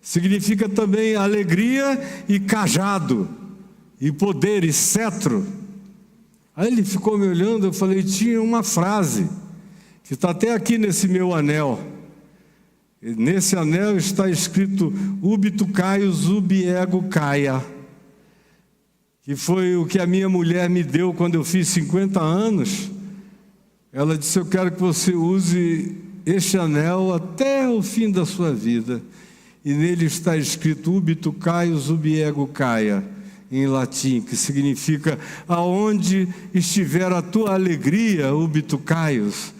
significa também alegria e cajado, e poder e cetro. Aí ele ficou me olhando, eu falei: tinha uma frase, que está até aqui nesse meu anel. Nesse anel está escrito ubi tu Caius, ubi ego Caia, que foi o que a minha mulher me deu quando eu fiz 50 anos. Ela disse: eu quero que você use este anel até o fim da sua vida. E nele está escrito ubi tu Caius, ubi ego Caia, em latim, que significa: aonde estiver a tua alegria, ubi tu Caius,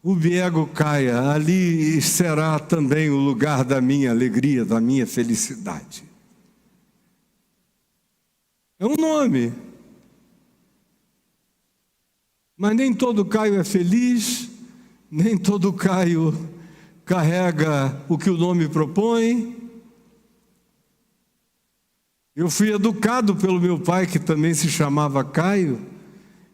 ubi ego Caia, ali será também o lugar da minha alegria, da minha felicidade. É um nome. Mas nem todo Caio é feliz, nem todo Caio carrega o que o nome propõe. Eu fui educado pelo meu pai, que também se chamava Caio,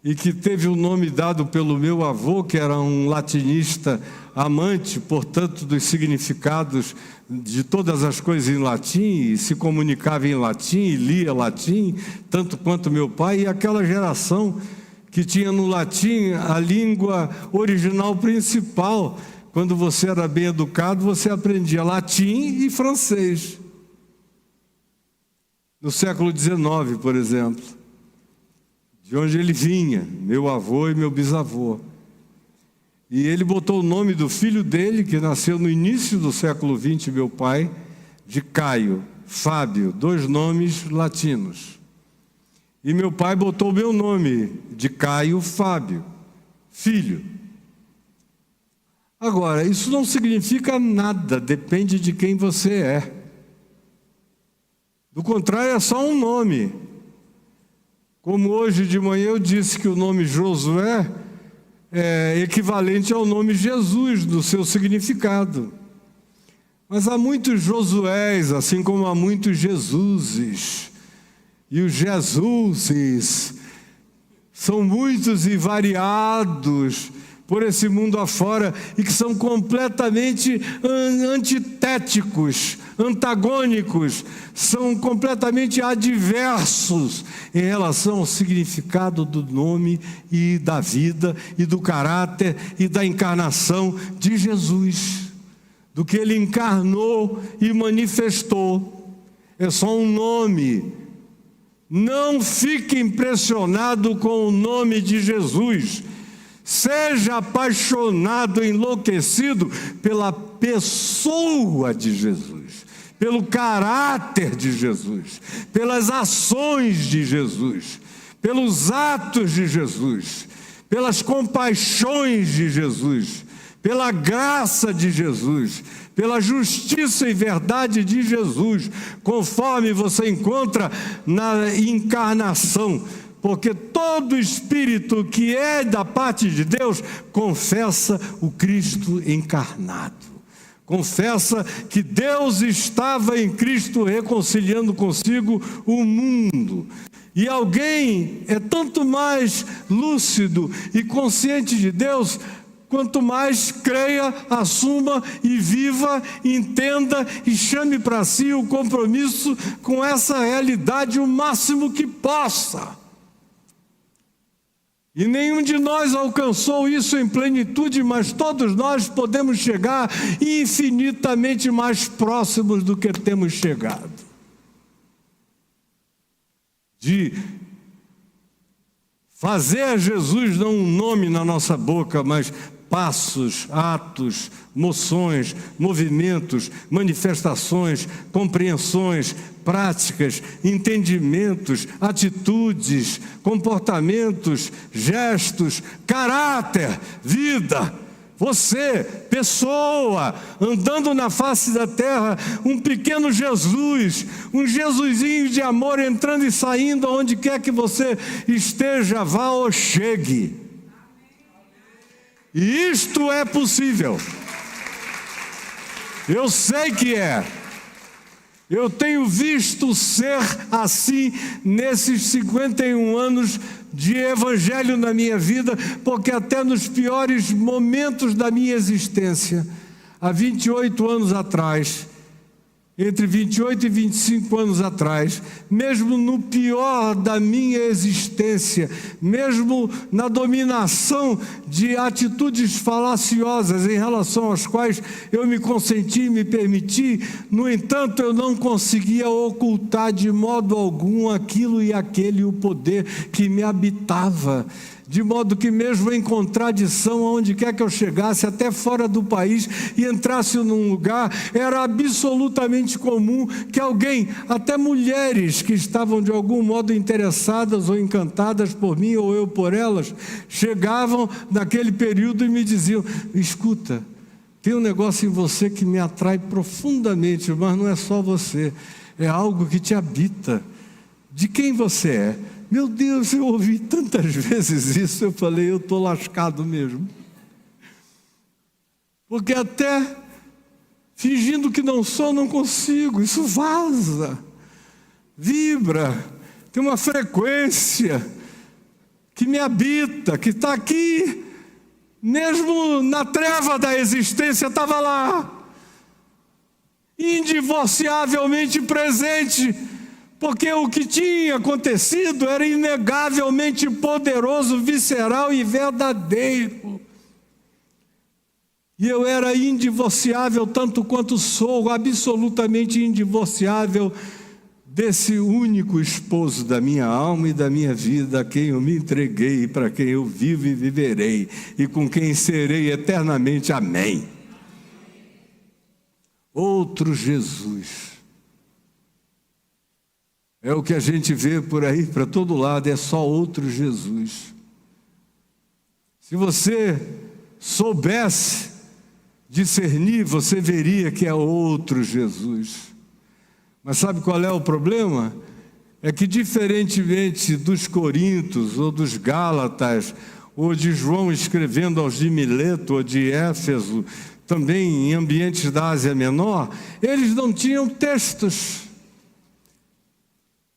e que teve o nome dado pelo meu avô, que era um latinista amante, portanto, dos significados de todas as coisas em latim, e se comunicava em latim, e lia latim, tanto quanto meu pai, e aquela geração que tinha no latim a língua original principal. Quando você era bem educado, você aprendia latim e francês. No século XIX, por exemplo, de onde ele vinha, meu avô e meu bisavô. E ele botou o nome do filho dele, que nasceu no início do século XX, meu pai, de Caio, Fábio, 2 nomes latinos. E meu pai botou o meu nome, de Caio Fábio, filho. Agora, isso não significa nada, depende de quem você é. Do contrário, é só um nome. Como hoje de manhã eu disse que o nome Josué é equivalente ao nome Jesus, do seu significado. Mas há muitos Josués, assim como há muitos Jesuses. E os Jesuses são muitos e variados por esse mundo afora, e que são completamente antitéticos, antagônicos, são completamente adversos em relação ao significado do nome e da vida e do caráter e da encarnação de Jesus, do que ele encarnou e manifestou. É só um nome. Não fique impressionado com o nome de Jesus. Seja apaixonado, enlouquecido pela pessoa de Jesus, pelo caráter de Jesus, pelas ações de Jesus, pelos atos de Jesus, pelas compaixões de Jesus, pela graça de Jesus, pela justiça e verdade de Jesus, conforme você encontra na encarnação, porque todo espírito que é da parte de Deus confessa o Cristo encarnado. Confessa que Deus estava em Cristo reconciliando consigo o mundo. E alguém é tanto mais lúcido e consciente de Deus, quanto mais creia, assuma e viva, entenda e chame para si o compromisso com essa realidade o máximo que possa. E nenhum de nós alcançou isso em plenitude, mas todos nós podemos chegar infinitamente mais próximos do que temos chegado. De fazer a Jesus não um nome na nossa boca, mas passos, atos, moções, movimentos, manifestações, compreensões, práticas, entendimentos, atitudes, comportamentos, gestos, caráter, vida. Você, pessoa, andando na face da terra, um pequeno Jesus, um Jesusinho de amor entrando e saindo aonde quer que você esteja, vá ou chegue. E isto é possível. Eu sei que é. Eu tenho visto ser assim nesses 51 anos de evangelho na minha vida, porque até nos piores momentos da minha existência, há 28 anos atrás, entre 28 e 25 anos atrás, mesmo no pior da minha existência, mesmo na dominação de atitudes falaciosas em relação às quais eu me consenti e me permiti, no entanto, eu não conseguia ocultar de modo algum aquilo e aquele, o poder que me habitava. De modo que mesmo em contradição, aonde quer que eu chegasse, até fora do país, e entrasse num lugar, era absolutamente comum que alguém, até mulheres que estavam de algum modo interessadas ou encantadas por mim ou eu por elas, chegavam naquele período e me diziam: escuta, tem um negócio em você que me atrai profundamente, mas não é só você, é algo que te habita. De quem você é? Meu Deus, eu ouvi tantas vezes isso, eu falei, eu estou lascado mesmo. Porque até fingindo que não sou, não consigo, isso vaza, vibra, tem uma frequência que me habita, que está aqui, mesmo na treva da existência, estava lá, indivociavelmente presente, porque o que tinha acontecido era inegavelmente poderoso, visceral e verdadeiro. E eu era indivociável, tanto quanto sou, absolutamente indivociável desse único esposo da minha alma e da minha vida, a quem eu me entreguei, para quem eu vivo e viverei, e com quem serei eternamente. Amém. Outro Jesus. É o que a gente vê por aí, para todo lado, é só outro Jesus. Se você soubesse discernir, você veria que é outro Jesus. Mas sabe qual é o problema? É que diferentemente dos Coríntios, ou dos Gálatas, ou de João escrevendo aos de Mileto, ou de Éfeso, também em ambientes da Ásia Menor, eles não tinham textos.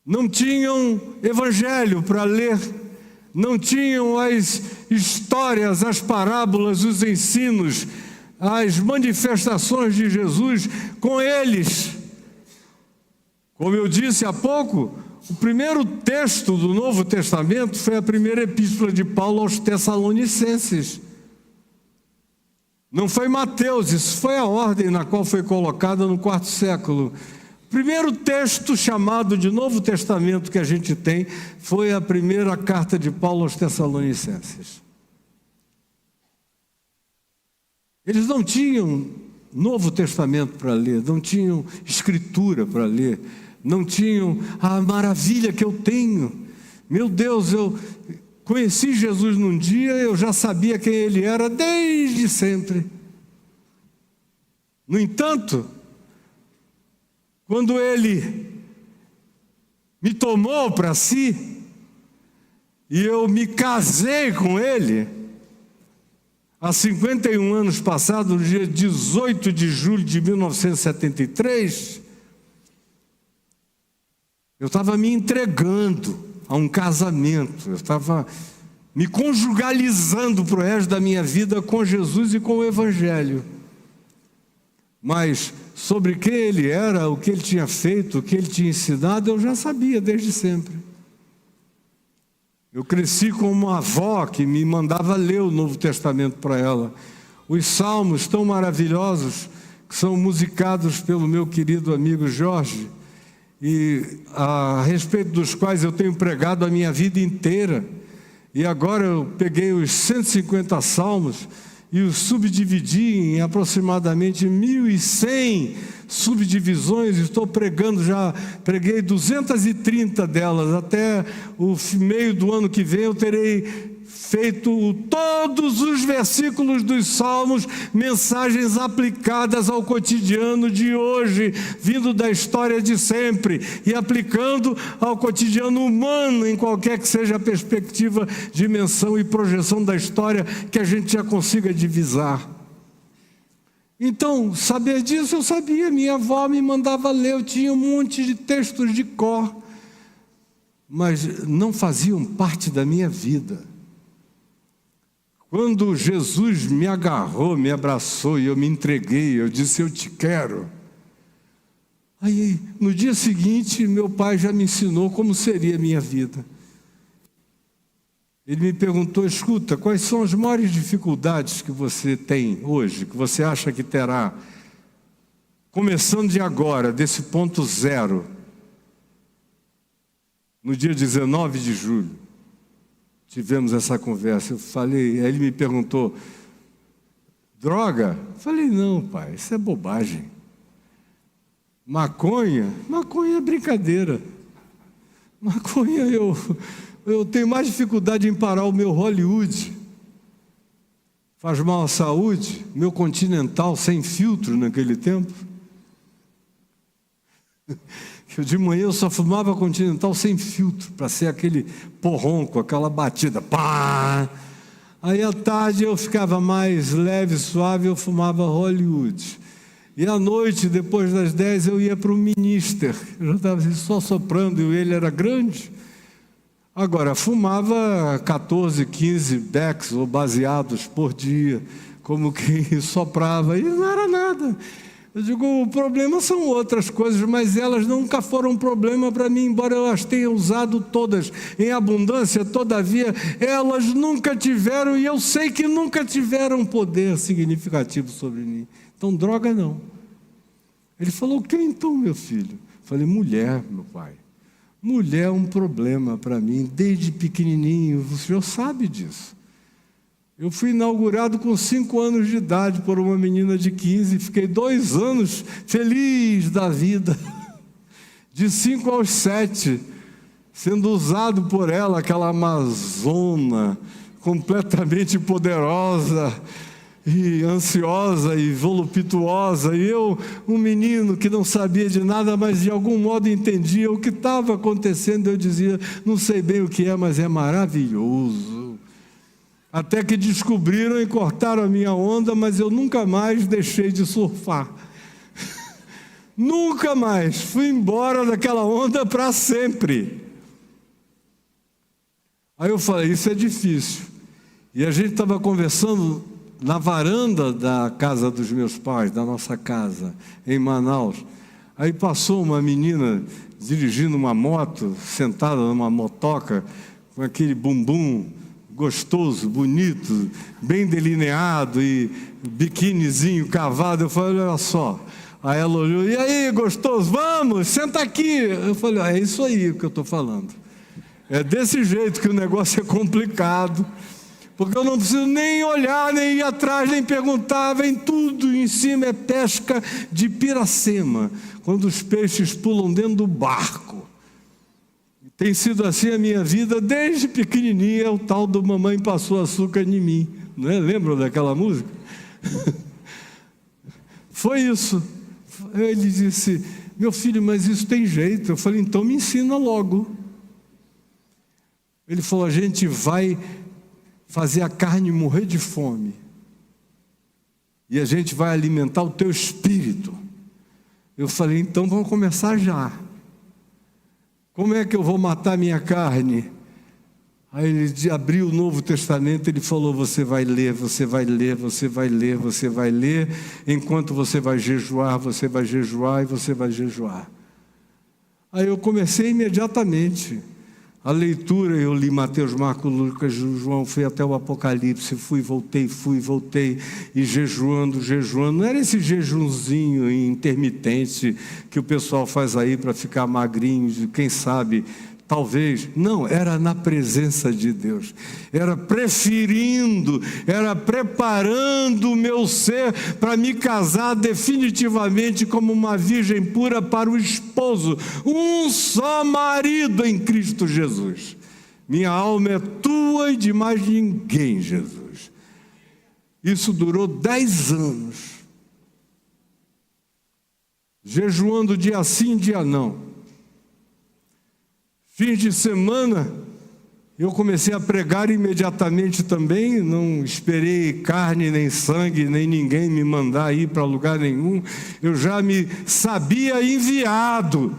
Não tinham evangelho para ler, não tinham as histórias, as parábolas, os ensinos, as manifestações de Jesus com eles. Como eu disse há pouco, o primeiro texto do Novo Testamento foi a primeira epístola de Paulo aos Tessalonicenses. Não foi Mateus, isso foi a ordem na qual foi colocada no quarto século. O primeiro texto chamado de Novo Testamento que a gente tem foi a primeira carta de Paulo aos Tessalonicenses. Eles não tinham Novo Testamento para ler, não tinham escritura para ler, não tinham a maravilha que eu tenho. Meu Deus, eu conheci Jesus num dia, eu já sabia quem ele era desde sempre. No entanto, quando ele me tomou para si, E eu me casei com ele há 51 anos passados, no dia 18 de julho de 1973. Eu estava me entregando a um casamento, eu estava me conjugalizando para o resto da minha vida com Jesus e com o Evangelho. Mas sobre quem ele era, o que ele tinha feito, o que ele tinha ensinado, eu já sabia desde sempre. Eu cresci com uma avó que me mandava ler o Novo Testamento para ela. Os salmos tão maravilhosos que são musicados pelo meu querido amigo Jorge, e a respeito dos quais eu tenho pregado a minha vida inteira. E agora eu peguei os 150 salmos e os subdividi em aproximadamente 1.100 subdivisões. Estou pregando, já preguei 230 delas. Até o meio do ano que vem eu terei feito todos os versículos dos Salmos, mensagens aplicadas ao cotidiano de hoje, vindo da história de sempre e aplicando ao cotidiano humano, em qualquer que seja a perspectiva, dimensão e projeção da história que a gente já consiga divisar. Então, saber disso eu sabia, minha avó me mandava ler, eu tinha um monte de textos de cor, mas não faziam parte da minha vida. Quando Jesus me agarrou, me abraçou e eu me entreguei, eu disse: eu te quero. Aí, no dia seguinte, meu pai já me ensinou como seria a minha vida. Ele me perguntou: escuta, quais são as maiores dificuldades que você tem hoje, que você acha que terá, começando de agora, desse ponto zero, no dia 19 de julho. Tivemos essa conversa, eu falei, aí ele me perguntou: droga? Eu falei: não, pai, isso é bobagem. Maconha? Maconha é brincadeira. Maconha, eu tenho mais dificuldade em parar o meu Hollywood. Faz mal à saúde, meu Continental sem filtro naquele tempo. De manhã eu só fumava Continental sem filtro, para ser aquele porronco, aquela batida, pá! Aí à tarde eu ficava mais leve, suave, eu fumava Hollywood. E à noite, depois das 10, eu ia para o Minister, eu já estava só soprando, e ele era grande. Agora, fumava 14, 15 becks ou baseados por dia, como quem soprava, e não era nada. Eu digo, o problema são outras coisas, mas elas nunca foram um problema para mim, embora eu as tenha usado todas em abundância, todavia elas nunca tiveram, e eu sei que nunca tiveram poder significativo sobre mim. Então, droga não. Ele falou: o que então, meu filho? Eu falei: mulher, meu pai. Mulher é um problema para mim, desde pequenininho, o senhor sabe disso. Eu fui inaugurado com 5 anos de idade por uma menina de 15, fiquei 2 anos feliz da vida, de 5 aos 7, sendo usado por ela, aquela amazona, completamente poderosa, e ansiosa e voluptuosa, e eu, um menino que não sabia de nada, mas de algum modo entendia o que estava acontecendo. Eu dizia: não sei bem o que é, mas é maravilhoso. Até que descobriram e cortaram a minha onda, mas eu nunca mais deixei de surfar. Nunca mais. Fui embora daquela onda para sempre. Aí eu falei: isso é difícil. E a gente estava conversando na varanda da casa dos meus pais, da nossa casa, em Manaus. Aí passou uma menina dirigindo uma moto, sentada numa motoca, com aquele bumbum gostoso, bonito, bem delineado e biquinizinho cavado. Eu falei: olha só. Aí ela olhou: e aí, gostoso, vamos, senta aqui. Eu falei: é isso aí que eu estou falando. É desse jeito que o negócio é complicado, porque eu não preciso nem olhar, nem ir atrás, nem perguntar, vem tudo em cima. É pesca de Piracema, quando os peixes pulam dentro do barco. Tem sido assim a minha vida desde pequenininha, o tal do Mamãe Passou Açúcar em Mim, não é? Lembram daquela música? Foi isso. Ele disse: meu filho, mas isso tem jeito. Eu falei: então me ensina logo. Ele falou: a gente vai fazer a carne morrer de fome, e a gente vai alimentar o teu espírito. Eu falei: então vamos começar já. Como é que eu vou matar minha carne? Aí ele abriu o Novo Testamento, ele falou: você vai ler, você vai ler, você vai ler, você vai ler, enquanto você vai jejuar e você vai jejuar. Aí eu comecei imediatamente a leitura. Eu li Mateus, Marcos, Lucas, João, fui até o Apocalipse, voltei, e jejuando. Não era esse jejunzinho intermitente que o pessoal faz aí para ficar magrinho, quem sabe, talvez. Não, era na presença de Deus, era preparando o meu ser para me casar definitivamente como uma virgem pura para o esposo, um só marido em Cristo Jesus. Minha alma é tua e de mais ninguém, Jesus. Isso durou 10 anos, jejuando dia sim, dia não. Fins de semana, eu comecei a pregar imediatamente também, não esperei carne, nem sangue, nem ninguém me mandar ir para lugar nenhum, eu já me sabia enviado.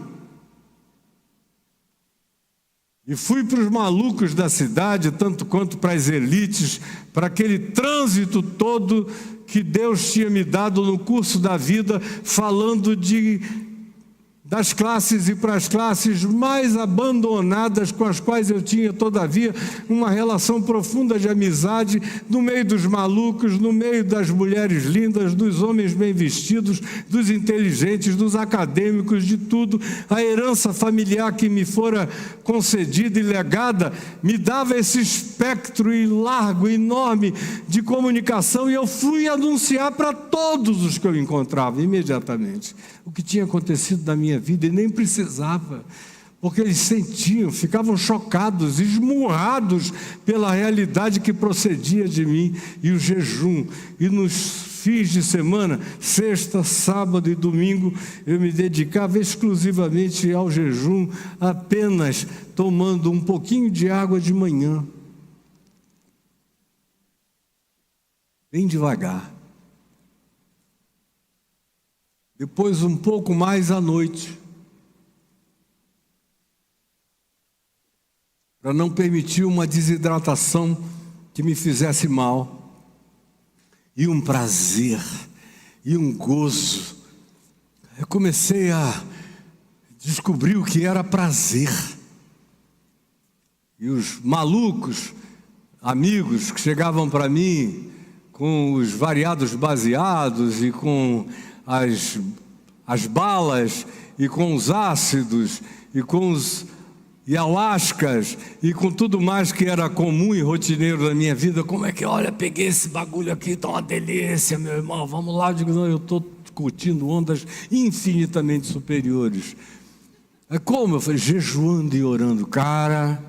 E fui para os malucos da cidade, tanto quanto para as elites, para aquele trânsito todo que Deus tinha me dado no curso da vida, falando das classes e para as classes mais abandonadas, com as quais eu tinha, todavia, uma relação profunda de amizade, no meio dos malucos, no meio das mulheres lindas, dos homens bem vestidos, dos inteligentes, dos acadêmicos, de tudo. A herança familiar que me fora concedida e legada me dava esse espectro largo, enorme de comunicação, e eu fui anunciar para todos os que eu encontrava imediatamente o que tinha acontecido na minha vida, e nem precisava, porque eles sentiam, ficavam chocados, esmurrados pela realidade que procedia de mim. E o jejum, e nos fins de semana, sexta, sábado e domingo, eu me dedicava exclusivamente ao jejum, apenas tomando um pouquinho de água de manhã, bem devagar. Depois um pouco mais à noite, para não permitir uma desidratação que me fizesse mal, e um prazer, e um gozo. Eu comecei a descobrir o que era prazer. E os malucos, amigos que chegavam para mim com os variados baseados e com as balas, e com os ácidos, e com os ayahuascas, e com tudo mais que era comum e rotineiro na minha vida. Como é que, olha, peguei esse bagulho aqui, está uma delícia, meu irmão, vamos lá. Eu digo: não, eu estou curtindo ondas infinitamente superiores. É como? Eu falei: jejuando e orando. Cara,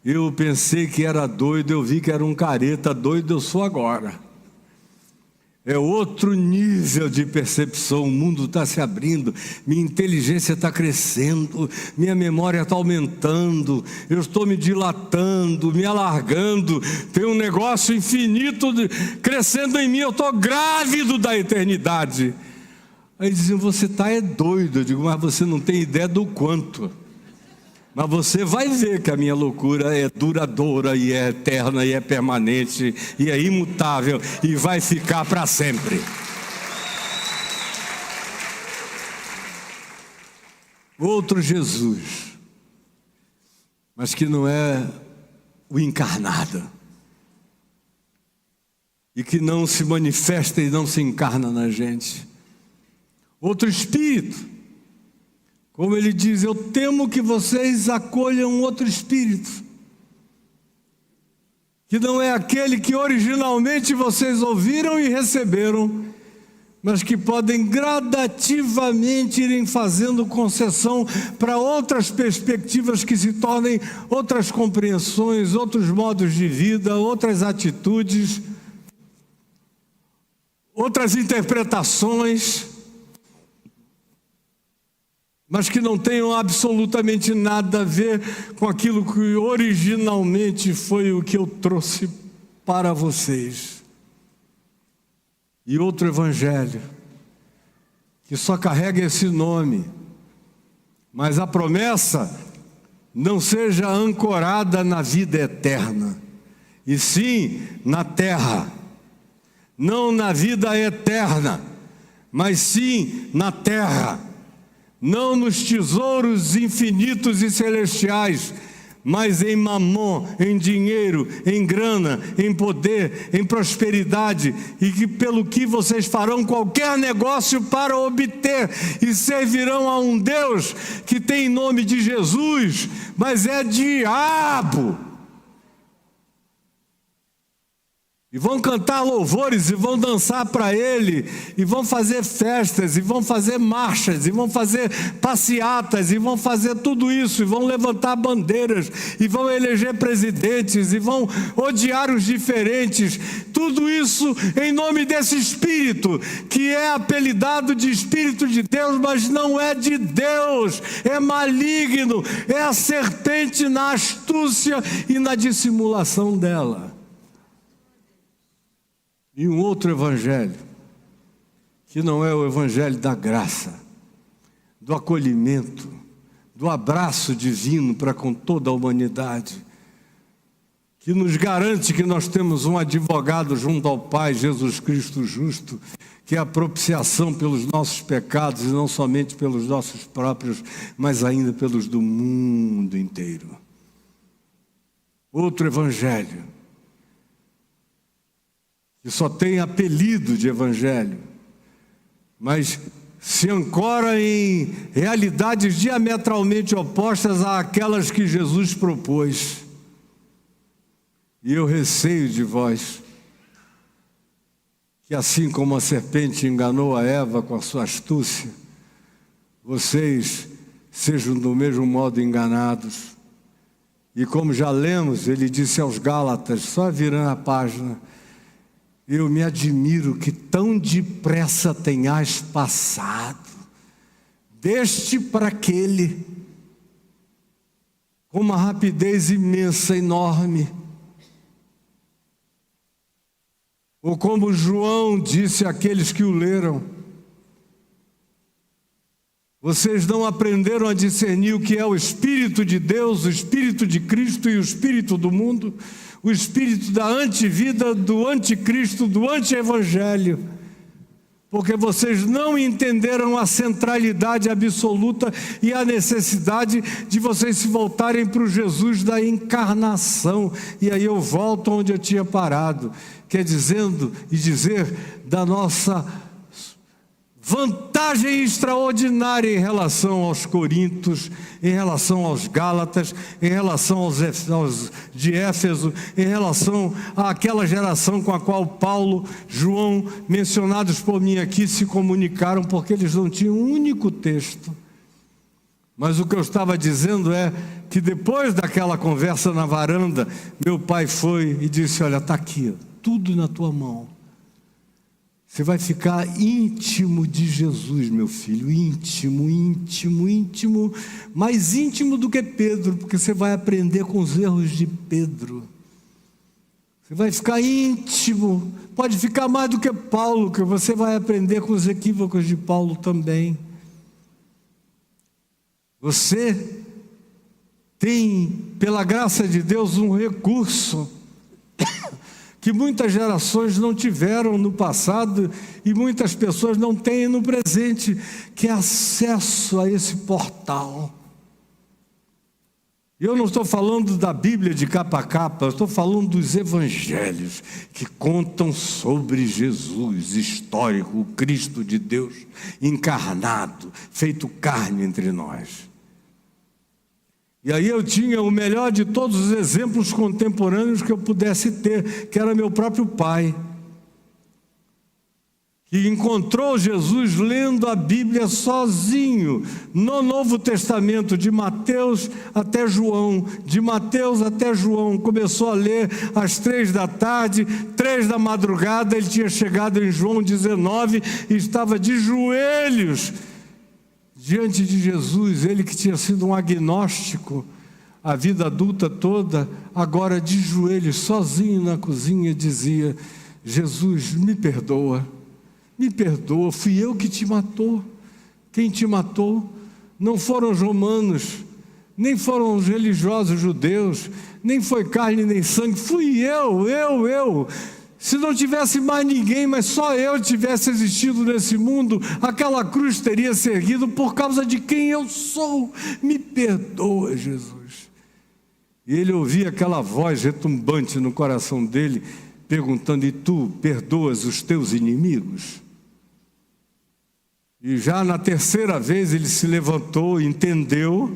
eu pensei que era doido, eu vi que era um careta. Doido eu sou agora. É outro nível de percepção. O mundo está se abrindo, minha inteligência está crescendo, minha memória está aumentando, eu estou me dilatando, me alargando, tem um negócio infinito crescendo em mim, eu estou grávido da eternidade. Aí diziam: você está doido. Eu digo: mas você não tem ideia do quanto. Mas você vai ver que a minha loucura é duradoura, e é eterna, e é permanente, e é imutável, e vai ficar para sempre. Outro Jesus, mas que não é o encarnado, e que não se manifesta e não se encarna na gente. Outro Espírito. Como ele diz: eu temo que vocês acolham outro espírito, que não é aquele que originalmente vocês ouviram e receberam, mas que podem gradativamente irem fazendo concessão para outras perspectivas que se tornem outras compreensões, outros modos de vida, outras atitudes, outras interpretações. mas que não tenham absolutamente nada a ver com aquilo que originalmente foi o que eu trouxe para vocês. E outro evangelho, que só carrega esse nome, mas a promessa não seja ancorada na vida eterna, e sim na terra, não na vida eterna, mas sim na terra, não nos tesouros infinitos e celestiais, mas em mamon, em dinheiro, em grana, em poder, em prosperidade, e que pelo que vocês farão qualquer negócio para obter, e servirão a um Deus que tem nome de Jesus, mas é diabo. E vão cantar louvores, e vão dançar para Ele, e vão fazer festas, e vão fazer marchas, e vão fazer passeatas, e vão fazer tudo isso, e vão levantar bandeiras, e vão eleger presidentes, e vão odiar os diferentes. Tudo isso em nome desse Espírito, que é apelidado de Espírito de Deus, mas não é de Deus, é maligno, é a serpente na astúcia e na dissimulação dela. E um outro evangelho, que não é o evangelho da graça, do acolhimento, do abraço divino para com toda a humanidade, que nos garante que nós temos um advogado junto ao Pai, Jesus Cristo justo, que é a propiciação pelos nossos pecados, e não somente pelos nossos próprios, mas ainda pelos do mundo inteiro. Outro evangelho, que só tem apelido de evangelho, mas se ancora em realidades diametralmente opostas àquelas que Jesus propôs. E eu receio de vós, que assim como a serpente enganou a Eva com a sua astúcia, vocês sejam do mesmo modo enganados. E como já lemos, ele disse aos Gálatas, só virando a página: eu me admiro que tão depressa tenhais passado deste para aquele, com uma rapidez imensa, enorme. Ou como João disse àqueles que o leram: vocês não aprenderam a discernir o que é o Espírito de Deus, o Espírito de Cristo e o Espírito do mundo, o espírito da antivida, do anticristo, do anti-evangelho, porque vocês não entenderam a centralidade absoluta e a necessidade de vocês se voltarem para o Jesus da encarnação. E aí eu volto onde eu tinha parado, que é dizer da nossa vantagem extraordinária em relação aos Coríntios, em relação aos Gálatas, em relação aos de Éfeso, em relação àquela geração com a qual Paulo, João, mencionados por mim aqui, se comunicaram, porque eles não tinham um único texto. Mas o que eu estava dizendo é que depois daquela conversa na varanda, meu pai foi e disse: olha, está aqui, tudo na tua mão. Você vai ficar íntimo de Jesus, meu filho, íntimo, íntimo, íntimo, mais íntimo do que Pedro, porque você vai aprender com os erros de Pedro. Você vai ficar íntimo, pode ficar mais do que Paulo, que você vai aprender com os equívocos de Paulo também. Você tem, pela graça de Deus, um recurso que muitas gerações não tiveram no passado e muitas pessoas não têm no presente, que é acesso a esse portal. Eu não estou falando da Bíblia de capa a capa, eu estou falando dos evangelhos que contam sobre Jesus histórico, o Cristo de Deus encarnado, feito carne entre nós. E aí eu tinha o melhor de todos os exemplos contemporâneos que eu pudesse ter, que era meu próprio pai, que encontrou Jesus lendo a Bíblia sozinho, no Novo Testamento, de Mateus até João, começou a ler às 3 da tarde, 3 da madrugada, ele tinha chegado em João 19 e estava de joelhos, diante de Jesus, ele que tinha sido um agnóstico a vida adulta toda, agora de joelhos, sozinho na cozinha, dizia: Jesus, me perdoa, fui eu que te matou. Quem te matou não foram os romanos, nem foram os religiosos judeus, nem foi carne nem sangue, fui eu. Se não tivesse mais ninguém, mas só eu tivesse existido nesse mundo, aquela cruz teria se erguido por causa de quem eu sou. Me perdoa, Jesus. E ele ouvia aquela voz retumbante no coração dele, perguntando: e tu perdoas os teus inimigos? E já na terceira vez ele se levantou, entendeu,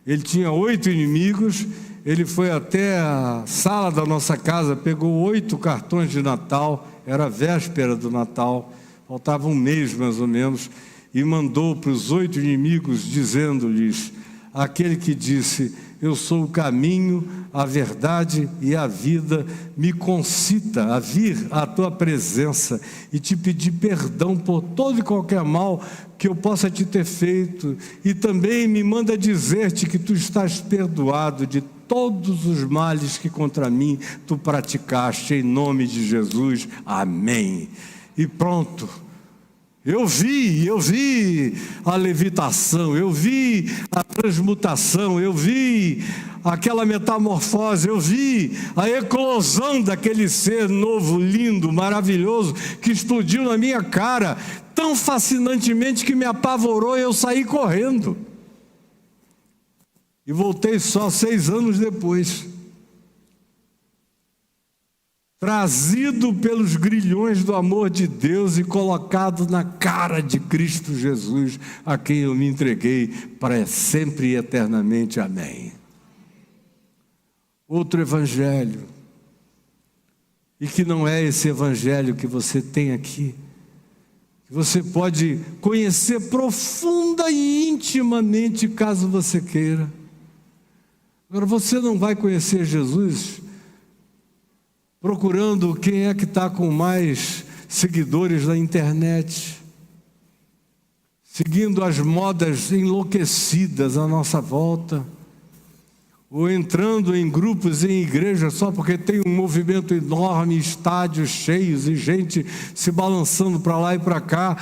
ele tinha 8 inimigos, ele foi até a sala da nossa casa, pegou 8 cartões de Natal, era a véspera do Natal, faltava um mês mais ou menos, e mandou para os 8 inimigos, dizendo-lhes: aquele que disse, eu sou o caminho, a verdade e a vida, me concita a vir à tua presença e te pedir perdão por todo e qualquer mal que eu possa te ter feito, e também me manda dizer-te que tu estás perdoado de todos os males que contra mim tu praticaste, em nome de Jesus, amém. E pronto. Eu vi a levitação, eu vi a transmutação, eu vi aquela metamorfose, eu vi a eclosão daquele ser novo, lindo, maravilhoso, que explodiu na minha cara, tão fascinantemente que me apavorou e eu saí correndo. E voltei só 6 anos depois, trazido pelos grilhões do amor de Deus e colocado na cara de Cristo Jesus, a quem eu me entreguei para sempre e eternamente, amém. Outro evangelho, e que não é esse evangelho que você tem aqui, que você pode conhecer profunda e intimamente, caso você queira. Agora, você não vai conhecer Jesus procurando quem é que está com mais seguidores na internet, seguindo as modas enlouquecidas à nossa volta, ou entrando em grupos, em igrejas, só porque tem um movimento enorme, estádios cheios e gente se balançando para lá e para cá,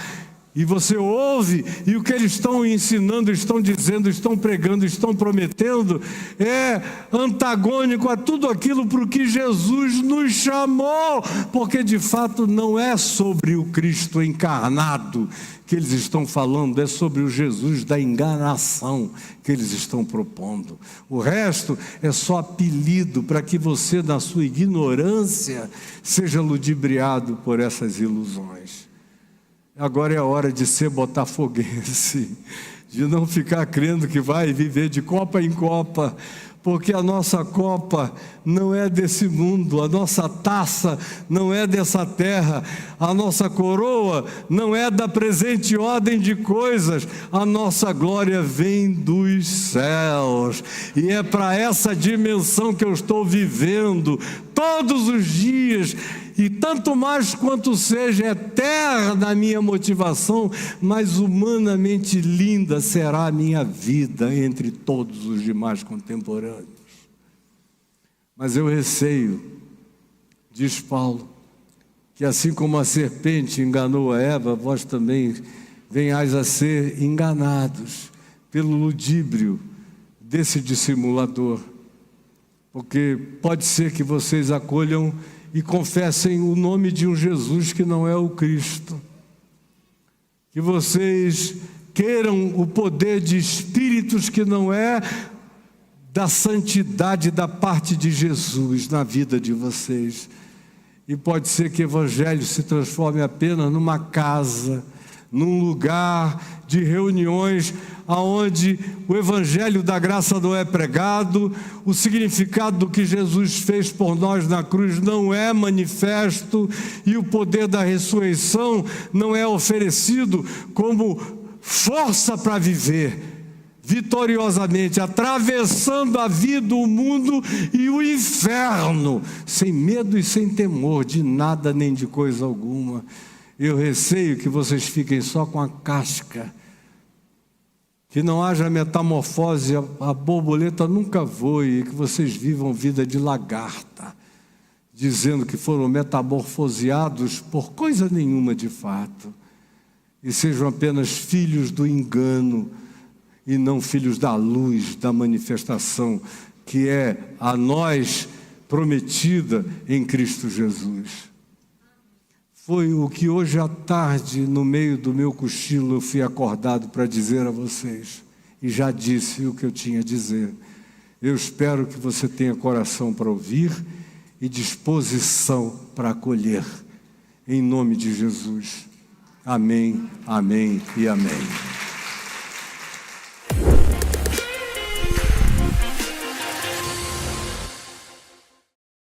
e você ouve, e o que eles estão ensinando, estão dizendo, estão pregando, estão prometendo, é antagônico a tudo aquilo para o que Jesus nos chamou, porque de fato não é sobre o Cristo encarnado que eles estão falando, é sobre o Jesus da enganação que eles estão propondo. O resto é só apelido para que você, na sua ignorância, seja ludibriado por essas ilusões. Agora é a hora de ser botafoguense, de não ficar crendo que vai viver de copa em copa, porque a nossa copa não é desse mundo, a nossa taça não é dessa terra, a nossa coroa não é da presente ordem de coisas, a nossa glória vem dos céus, e é para essa dimensão que eu estou vivendo todos os dias, e tanto mais quanto seja eterna a minha motivação, mais humanamente linda será a minha vida entre todos os demais contemporâneos. Mas eu receio, diz Paulo, que assim como a serpente enganou a Eva, vós também venhais a ser enganados pelo ludíbrio desse dissimulador, porque pode ser que vocês acolham e confessem o nome de um Jesus que não é o Cristo, que vocês queiram o poder de espíritos que não é da santidade da parte de Jesus na vida de vocês, e pode ser que o evangelho se transforme apenas numa casa, num lugar de reuniões aonde o evangelho da graça não é pregado, o significado do que Jesus fez por nós na cruz não é manifesto, e o poder da ressurreição não é oferecido como força para viver vitoriosamente, atravessando a vida, o mundo e o inferno, sem medo e sem temor de nada nem de coisa alguma. Eu receio que vocês fiquem só com a casca que não haja metamorfose, a borboleta nunca voe, e que vocês vivam vida de lagarta, dizendo que foram metamorfoseados por coisa nenhuma de fato, e sejam apenas filhos do engano, e não filhos da luz, da manifestação, que é a nós prometida em Cristo Jesus. Foi o que hoje à tarde, no meio do meu cochilo, eu fui acordado para dizer a vocês, e já disse o que eu tinha a dizer. Eu espero que você tenha coração para ouvir e disposição para acolher, em nome de Jesus. Amém, amém e amém.